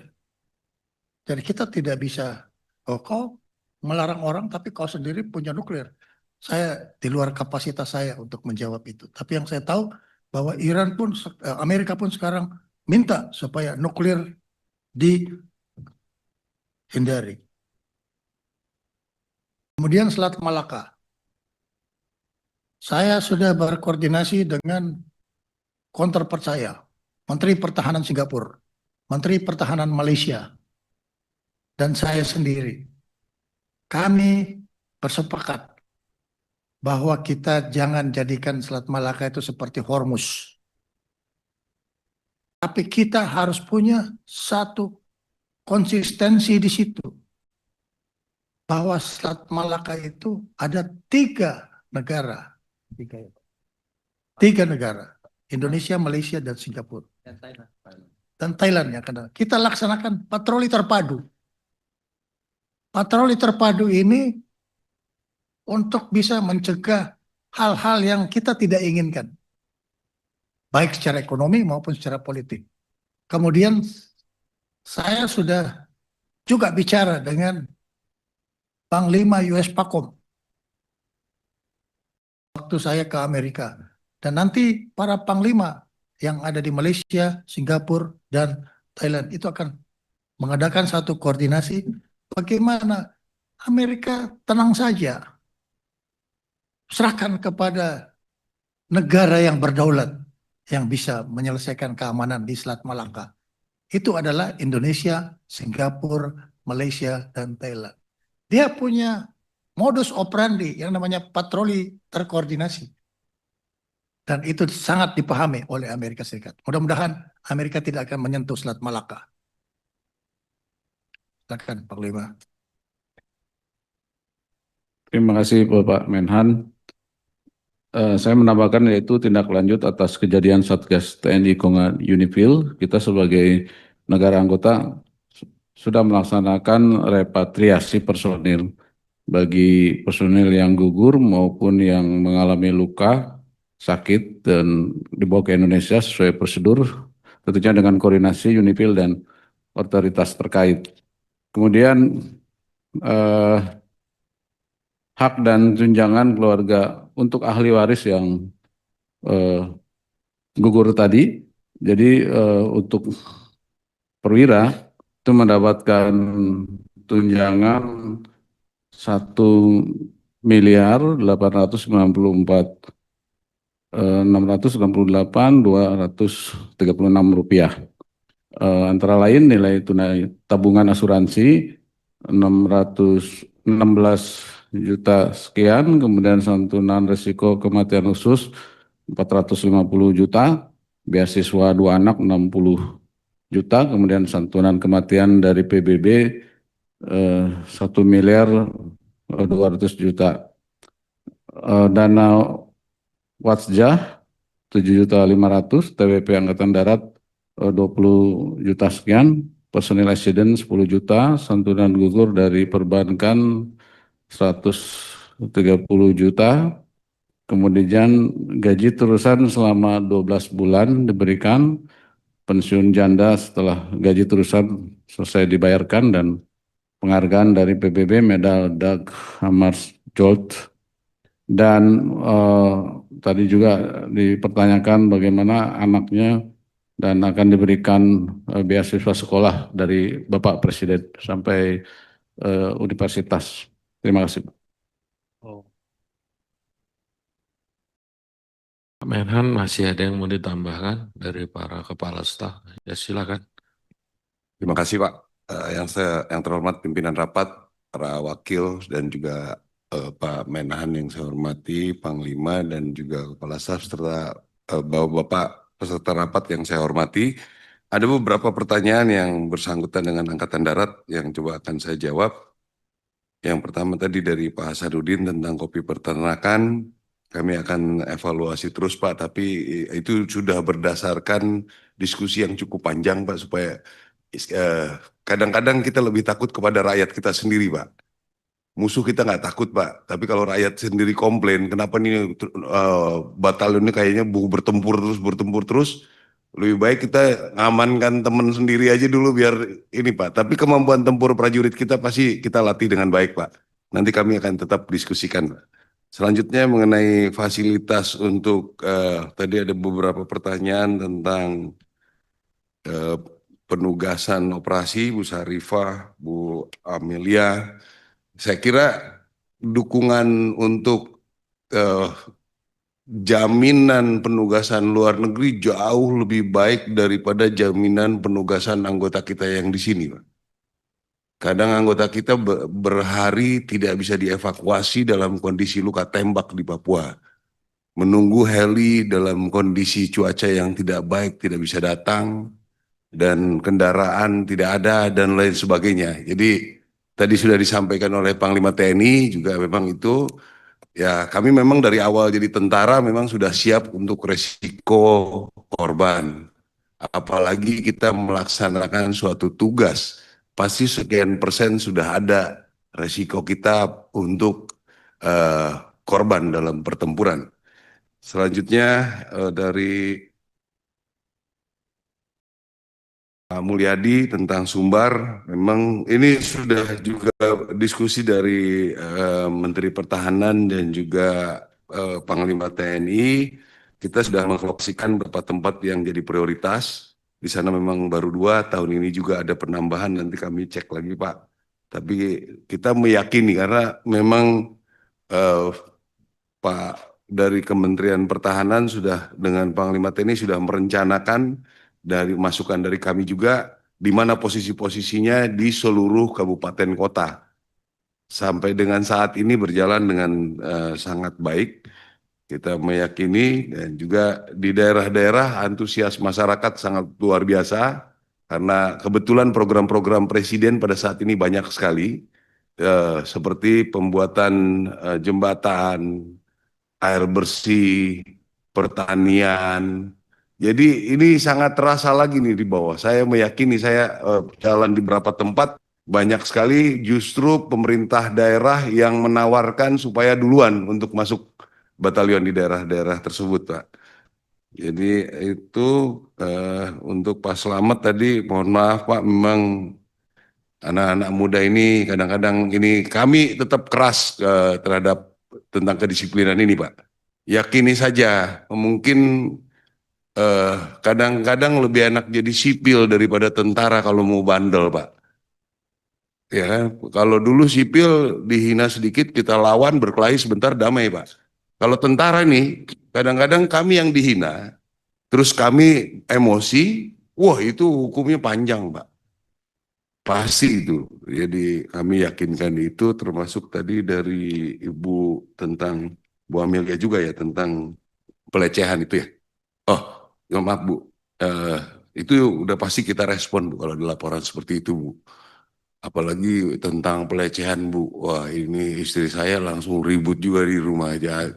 S18: Jadi kita tidak bisa, oh kau melarang orang tapi kau sendiri punya nuklir. Saya di luar kapasitas saya untuk menjawab itu. Tapi yang saya tahu bahwa Iran pun, Amerika pun sekarang minta supaya nuklir dihindari. Kemudian Selat Malaka. Saya sudah berkoordinasi dengan counterpart saya, Menteri Pertahanan Singapura, Menteri Pertahanan Malaysia, dan saya sendiri. Kami bersepakat bahwa kita jangan jadikan Selat Malaka itu seperti Hormuz. Tapi kita harus punya satu konsistensi di situ. Bahwa Selat Malaka itu ada 3 negara. 3 negara. Indonesia, Malaysia, dan Singapura. Dan Thailand yang kena. Kita laksanakan patroli terpadu. Patroli terpadu ini untuk bisa mencegah hal-hal yang kita tidak inginkan. Baik secara ekonomi maupun secara politik. Kemudian saya sudah juga bicara dengan Panglima US PACOM waktu saya ke Amerika. Dan nanti para panglima yang ada di Malaysia, Singapura, dan Thailand itu akan mengadakan satu koordinasi bagaimana Amerika tenang saja. Serahkan kepada negara yang berdaulat yang bisa menyelesaikan keamanan di Selat Malaka. Itu adalah Indonesia, Singapura, Malaysia, dan Thailand. Dia punya modus operandi yang namanya patroli terkoordinasi. Dan itu sangat dipahami oleh Amerika Serikat. Mudah-mudahan Amerika tidak akan menyentuh Selat Malaka. Silakan, Panglima.
S1: Terima kasih Bapak Menhan. Saya menambahkan yaitu tindak lanjut atas kejadian Satgas TNI Kongan Unifil. Kita sebagai negara anggota sudah melaksanakan repatriasi personil bagi personil yang gugur maupun yang mengalami luka, sakit, dan dibawa ke Indonesia sesuai prosedur, tentunya dengan koordinasi Unifil dan otoritas terkait. Kemudian hak dan tunjangan keluarga untuk ahli waris yang gugur tadi, jadi untuk perwira itu mendapatkan tunjangan 1.694.698.236 rupiah. Antara lain nilai tunai tabungan asuransi 16 juta sekian, kemudian santunan risiko kematian khusus 450 juta, beasiswa 2 anak 60 juta, kemudian santunan kematian dari PBB 1.200.000.000 juta. Dana Watsjah 7.500.000, TWP Angkatan Darat 20 juta sekian, personil accident 10 juta, santunan gugur dari perbankan 130 juta, kemudian gaji terusan selama 12 bulan diberikan, pensiun janda setelah gaji terusan selesai dibayarkan, dan penghargaan dari PBB medal Dag Hammarskjöld. Dan tadi juga dipertanyakan bagaimana anaknya dan akan diberikan beasiswa sekolah dari Bapak Presiden sampai universitas. Terima kasih. Pak Menhan, masih ada yang mau ditambahkan dari para kepala staf? Ya silakan.
S19: Terima kasih Pak. Yang terhormat pimpinan rapat, para wakil, dan juga Pak Menhan yang saya hormati, Panglima, dan juga Kepala Staf, serta Bapak peserta rapat yang saya hormati. Ada beberapa pertanyaan yang bersangkutan dengan Angkatan Darat yang coba akan saya jawab. Yang pertama tadi dari Pak Hasanuddin tentang kopi peternakan. Kami akan evaluasi terus Pak, tapi itu sudah berdasarkan diskusi yang cukup panjang Pak, supaya kadang-kadang kita lebih takut kepada rakyat kita sendiri Pak. musuh kita nggak takut Pak, tapi kalau rakyat sendiri komplain, kenapa nih batalion ini kayaknya bertempur terus, lebih baik kita ngamankan teman sendiri aja dulu biar ini Pak. Tapi kemampuan tempur prajurit kita pasti kita latih dengan baik Pak. Nanti kami akan tetap diskusikan Pak. Selanjutnya mengenai fasilitas untuk tadi ada beberapa pertanyaan tentang penugasan operasi Bu Sarifah, Bu Amelia. Saya kira dukungan untuk jaminan penugasan luar negeri jauh lebih baik daripada jaminan penugasan anggota kita yang di sini, Pak. Kadang anggota kita berhari tidak bisa dievakuasi dalam kondisi luka tembak di Papua. Menunggu heli dalam kondisi cuaca yang tidak baik, tidak bisa datang, dan kendaraan tidak ada, dan lain sebagainya. Jadi tadi sudah disampaikan oleh Panglima TNI juga memang itu, ya kami memang dari awal jadi tentara memang sudah siap untuk resiko korban. Apalagi kita melaksanakan suatu tugas, pasti sekian persen sudah ada resiko kita untuk korban dalam pertempuran. Selanjutnya dari Pak Mulyadi tentang Sumbar, memang ini sudah juga diskusi dari Menteri Pertahanan dan juga Panglima TNI. Kita sudah mengalokasikan beberapa tempat yang jadi prioritas. Di sana memang baru 2, tahun ini juga ada penambahan, nanti kami cek lagi Pak. Tapi kita meyakini karena memang Pak dari Kementerian Pertahanan sudah dengan Panglima TNI sudah merencanakan dari masukan dari kami juga di mana posisi-posisinya di seluruh kabupaten kota. Sampai dengan saat ini berjalan dengan sangat baik. Kita meyakini dan juga di daerah-daerah antusias masyarakat sangat luar biasa karena kebetulan program-program presiden pada saat ini banyak sekali seperti pembuatan jembatan, air bersih, pertanian. Jadi ini sangat terasa lagi nih di bawah. Saya meyakini saya jalan di beberapa tempat banyak sekali justru pemerintah daerah yang menawarkan supaya duluan untuk masuk batalion di daerah-daerah tersebut, Pak. Jadi itu untuk Pak Slamet tadi, mohon maaf Pak, memang anak-anak muda ini kadang-kadang ini kami tetap keras terhadap tentang kedisiplinan ini, Pak. Yakini saja, mungkin kadang-kadang lebih enak jadi sipil daripada tentara kalau mau bandel, Pak. Ya kan? Kalau dulu sipil dihina sedikit, kita lawan, berkelahi sebentar, damai, Pak. Kalau tentara ini, kadang-kadang kami yang dihina, terus kami emosi, wah itu hukumnya panjang, Pak. Pasti itu. Jadi kami yakinkan itu, termasuk tadi dari Ibu tentang Bu Amelia juga ya, tentang pelecehan itu ya. Oh, ya maaf Bu, itu udah pasti kita respon Bu kalau ada laporan seperti itu Bu. Apalagi tentang pelecehan Bu, wah ini istri saya langsung ribut juga di rumah aja,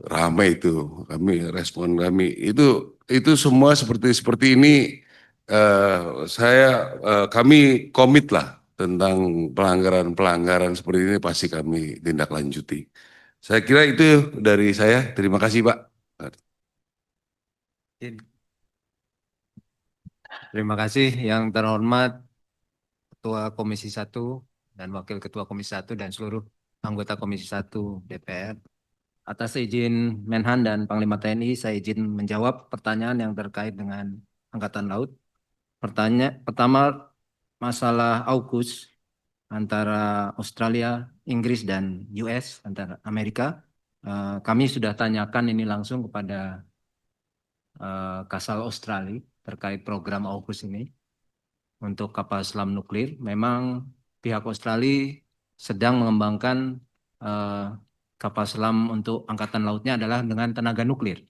S19: ramai itu. Kami respon kami itu semua seperti ini. Kami komit lah tentang pelanggaran seperti ini pasti kami tindak lanjuti. Saya kira itu dari saya. Terima kasih Pak.
S14: Terima kasih yang terhormat Ketua Komisi 1 dan Wakil Ketua Komisi 1 dan seluruh anggota Komisi 1 DPR. Atas izin Menhan dan Panglima TNI, saya izin menjawab pertanyaan yang terkait dengan Angkatan Laut. Pertama, masalah AUKUS antara Australia, Inggris, dan US, antara Amerika. Kami sudah tanyakan ini langsung kepada Kasal Australia terkait program AUKUS ini untuk kapal selam nuklir. Memang pihak Australia sedang mengembangkan kapal selam untuk angkatan lautnya adalah dengan tenaga nuklir.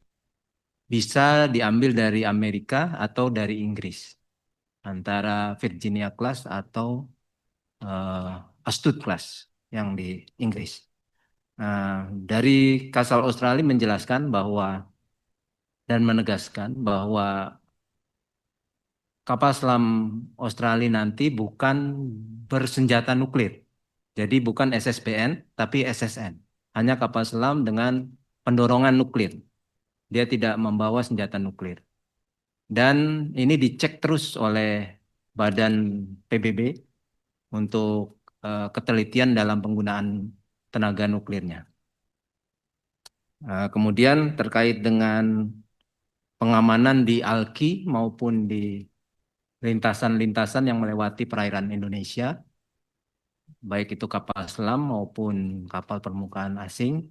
S14: Bisa diambil dari Amerika atau dari Inggris, antara Virginia class atau Astute class yang di Inggris. Dari Kasal Australia menjelaskan bahwa dan menegaskan bahwa kapal selam Australia nanti bukan bersenjata nuklir,
S20: Jadi bukan SSBN, tapi SSN. Hanya kapal selam dengan pendorongan nuklir. Dia tidak membawa senjata nuklir. Dan ini dicek terus oleh Badan PBB untuk ketelitian dalam penggunaan tenaga nuklirnya. Kemudian terkait dengan pengamanan di ALKI maupun di lintasan-lintasan yang melewati perairan Indonesia, baik itu kapal selam maupun kapal permukaan asing,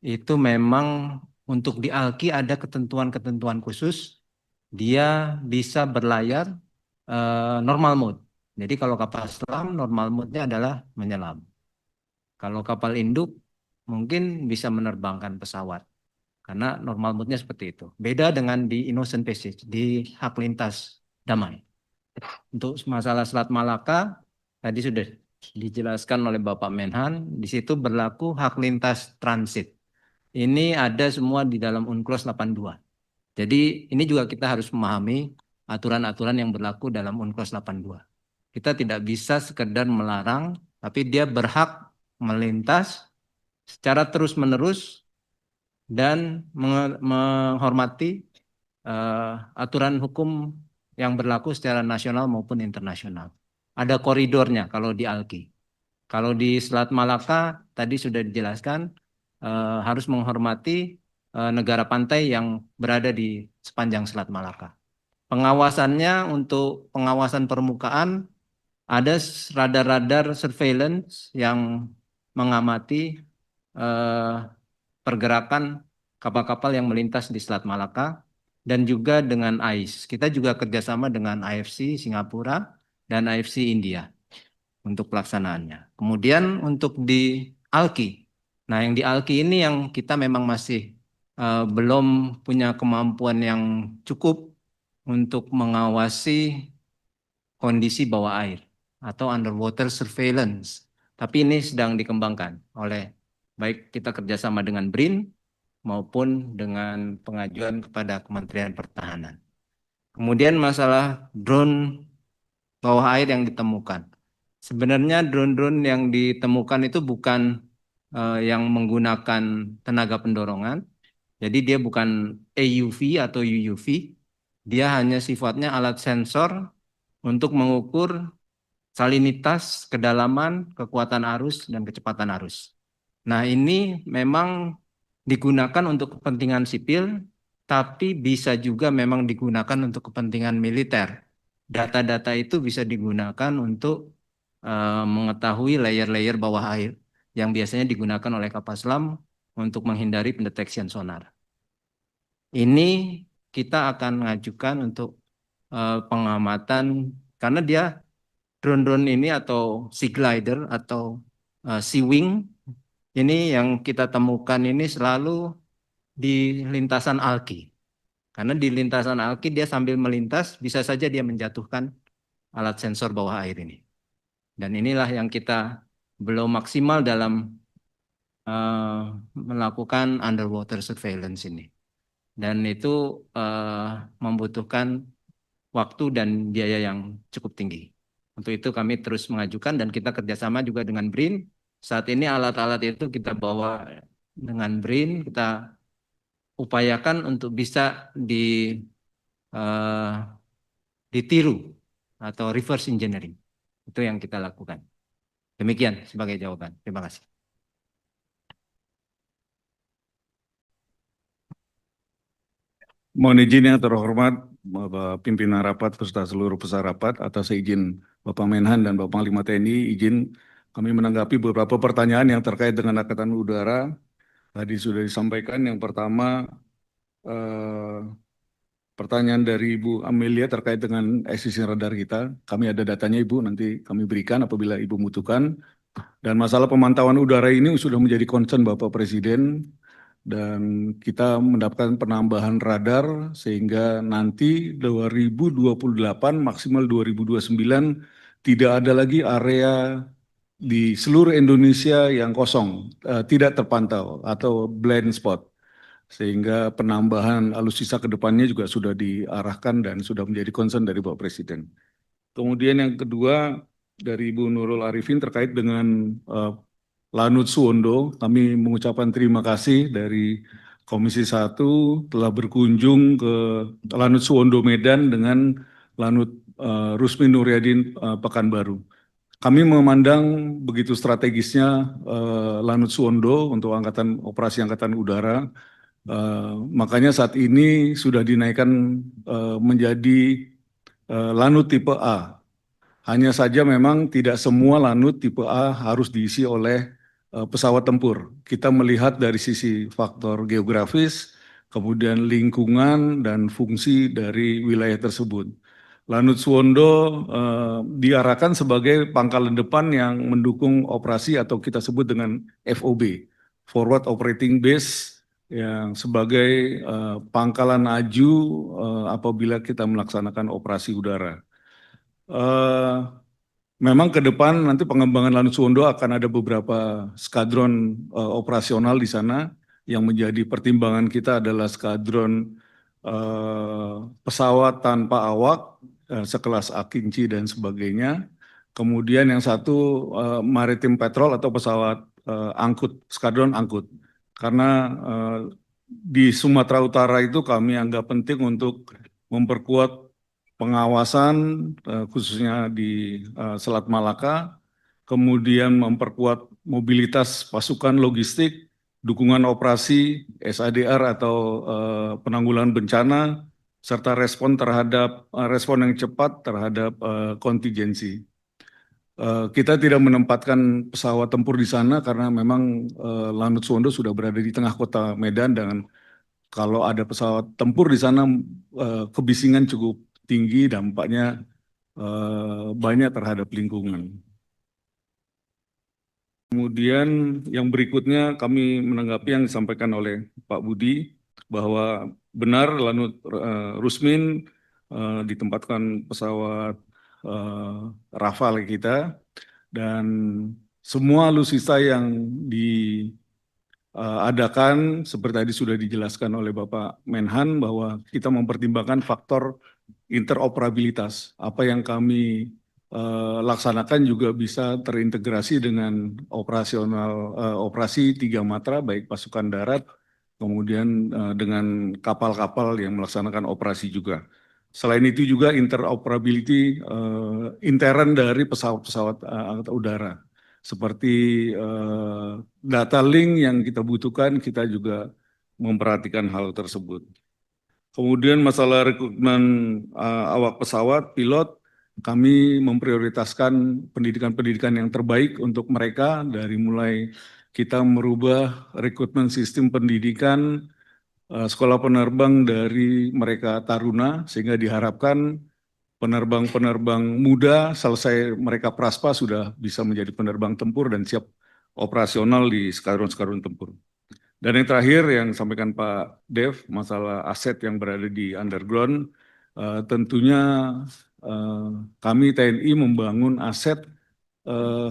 S20: itu memang untuk di ALKI ada ketentuan-ketentuan khusus, dia bisa berlayar normal mode. Jadi kalau kapal selam normal mode-nya adalah menyelam. Kalau kapal induk mungkin bisa menerbangkan pesawat. Karena normal mode-nya seperti itu. Beda dengan di Innocent Passage, di hak lintas damai. Untuk masalah Selat Malaka, tadi sudah dijelaskan oleh Bapak Menhan, di situ berlaku hak lintas transit. Ini ada semua di dalam UNCLOS 82. Jadi ini juga kita harus memahami aturan-aturan yang berlaku dalam UNCLOS 82. Kita tidak bisa sekedar melarang, tapi dia berhak melintas secara terus-menerus dan menghormati aturan hukum yang berlaku secara nasional maupun internasional. Ada koridornya kalau di ALKI. Kalau di Selat Malaka tadi sudah dijelaskan harus menghormati negara pantai yang berada di sepanjang Selat Malaka. Pengawasannya untuk pengawasan permukaan ada radar-radar surveillance yang mengamati pergerakan kapal-kapal yang melintas di Selat Malaka dan juga dengan AIS. Kita juga kerjasama dengan AFC Singapura dan AFC India untuk pelaksanaannya. Kemudian untuk di ALKI, nah yang di ALKI ini yang kita memang masih belum punya kemampuan yang cukup untuk mengawasi kondisi bawah air atau underwater surveillance. Tapi ini sedang dikembangkan oleh baik kita kerjasama dengan BRIN maupun dengan pengajuan kepada Kementerian Pertahanan. Kemudian masalah drone bawah air yang ditemukan. Sebenarnya drone-drone yang ditemukan itu bukan yang menggunakan tenaga pendorongan. Jadi dia bukan AUV atau UUV. Dia hanya sifatnya alat sensor untuk mengukur salinitas, kedalaman, kekuatan arus, dan kecepatan arus. Nah ini memang digunakan untuk kepentingan sipil, tapi bisa juga memang digunakan untuk kepentingan militer. Data-data itu bisa digunakan untuk mengetahui layer-layer bawah air yang biasanya digunakan oleh kapal selam untuk menghindari pendeteksian sonar. Ini kita akan mengajukan untuk pengamatan karena dia drone-drone ini atau sea glider atau sea wing ini yang kita temukan ini selalu di lintasan ALKI. Karena di lintasan ALKI dia sambil melintas bisa saja dia menjatuhkan alat sensor bawah air ini. Dan inilah yang kita belum maksimal dalam melakukan underwater surveillance ini. Dan itu membutuhkan waktu dan biaya yang cukup tinggi. Untuk itu kami terus mengajukan dan kita kerjasama juga dengan BRIN. Saat ini alat-alat itu kita bawa dengan BRIN, kita upayakan untuk bisa ditiru atau reverse engineering. Itu yang kita lakukan. Demikian sebagai jawaban. Terima kasih.
S16: Mohon izin yang terhormat Bapak Pimpinan Rapat beserta seluruh peserta rapat, atas izin Bapak Menhan dan Bapak Panglima TNI, izin kami menanggapi beberapa pertanyaan yang terkait dengan Angkatan Udara. Tadi sudah disampaikan yang pertama pertanyaan dari Ibu Amelia terkait dengan existing radar kita. Kami ada datanya Ibu, nanti kami berikan apabila Ibu membutuhkan. Dan masalah pemantauan udara ini sudah menjadi concern Bapak Presiden. Dan kita mendapatkan penambahan radar sehingga nanti 2028 maksimal 2029 tidak ada lagi area di seluruh Indonesia yang kosong, tidak terpantau atau blind spot. Sehingga penambahan alutsista ke depannya juga sudah diarahkan dan sudah menjadi concern dari Bapak Presiden. Kemudian yang kedua,
S15: dari Ibu Nurul Arifin terkait dengan Lanut Suwondo. Kami mengucapkan terima kasih dari Komisi 1 telah berkunjung ke Lanut Suwondo Medan dengan Lanut Rusmin Nuryadin Pekanbaru. Kami memandang begitu strategisnya Lanut Suwondo untuk operasi Angkatan Udara. Makanya saat ini sudah dinaikkan menjadi Lanut tipe A. Hanya saja memang tidak semua Lanut tipe A harus diisi oleh pesawat tempur. Kita melihat dari sisi faktor geografis, kemudian lingkungan dan fungsi dari wilayah tersebut. Lanut Suwondo diarahkan sebagai pangkalan depan yang mendukung operasi atau kita sebut dengan FOB, Forward Operating Base, yang sebagai pangkalan aju apabila kita melaksanakan operasi udara. Memang ke depan nanti pengembangan Lanut Suwondo akan ada beberapa skadron operasional di sana. Yang menjadi pertimbangan kita adalah skadron pesawat tanpa awak sekelas Akinci dan sebagainya. Kemudian yang satu Maritime Patrol atau pesawat angkut, skadron angkut. Karena di Sumatera Utara itu kami anggap penting untuk memperkuat pengawasan khususnya di Selat Malaka, kemudian memperkuat mobilitas pasukan logistik, dukungan operasi SADR atau penanggulangan bencana, serta respon yang cepat terhadap kontingensi. Kita tidak menempatkan pesawat tempur di sana karena memang Lanut Suwondo sudah berada di tengah kota Medan dan kalau ada pesawat tempur di sana kebisingan cukup tinggi, dampaknya banyak terhadap lingkungan. Kemudian yang berikutnya kami menanggapi yang disampaikan oleh Pak Budi bahwa benar Lanut Rusmin ditempatkan pesawat Rafale kita dan semua alutsista yang diadakan seperti tadi sudah dijelaskan oleh Bapak Menhan bahwa kita mempertimbangkan faktor interoperabilitas. Apa yang kami laksanakan juga bisa terintegrasi dengan operasi 3 matra baik pasukan darat kemudian dengan kapal-kapal yang melaksanakan operasi juga. Selain itu juga interoperability intern dari pesawat-pesawat angkatan udara. Seperti data link yang kita butuhkan, kita juga memperhatikan hal tersebut. Kemudian masalah rekrutmen awak pesawat, pilot, kami memprioritaskan pendidikan-pendidikan yang terbaik untuk mereka dari mulai kita merubah rekrutmen sistem pendidikan sekolah penerbang dari mereka taruna sehingga diharapkan penerbang-penerbang muda selesai mereka praspa sudah bisa menjadi penerbang tempur dan siap operasional di skadron-skadron tempur. Dan yang terakhir yang disampaikan Pak Dev, masalah aset yang berada di underground, tentunya kami TNI membangun aset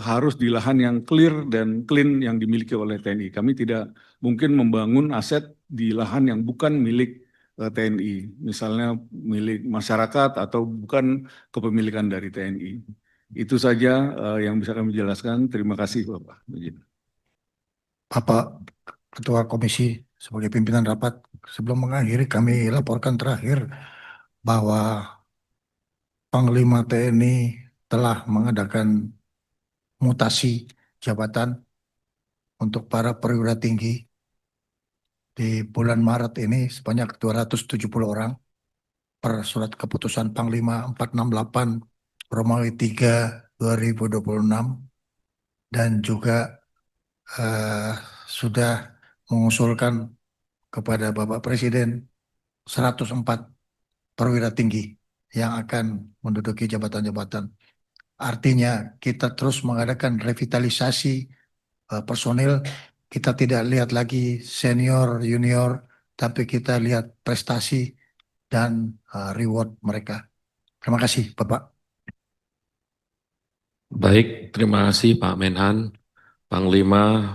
S15: harus di lahan yang clear dan clean yang dimiliki oleh TNI. Kami tidak mungkin membangun aset di lahan yang bukan milik TNI, misalnya milik masyarakat atau bukan kepemilikan dari TNI. Itu saja yang bisa kami jelaskan. Terima kasih Bapak.
S18: Bapak Ketua Komisi sebagai pimpinan rapat, sebelum mengakhiri kami laporkan terakhir bahwa Panglima TNI telah mengadakan mutasi jabatan untuk para perwira tinggi di bulan Maret ini sebanyak 270 orang per surat keputusan Panglima 468 Romawi 3 2026 dan juga sudah mengusulkan kepada Bapak Presiden 104 perwira tinggi yang akan menduduki jabatan-jabatan. Artinya kita terus mengadakan revitalisasi personil. Kita tidak lihat lagi senior, junior, tapi kita lihat prestasi dan reward mereka. Terima kasih, Bapak.
S1: Baik, terima kasih Pak Menhan, Panglima,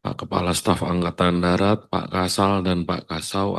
S1: Pak Kepala Staf Angkatan Darat, Pak Kasal, dan Pak Kasau.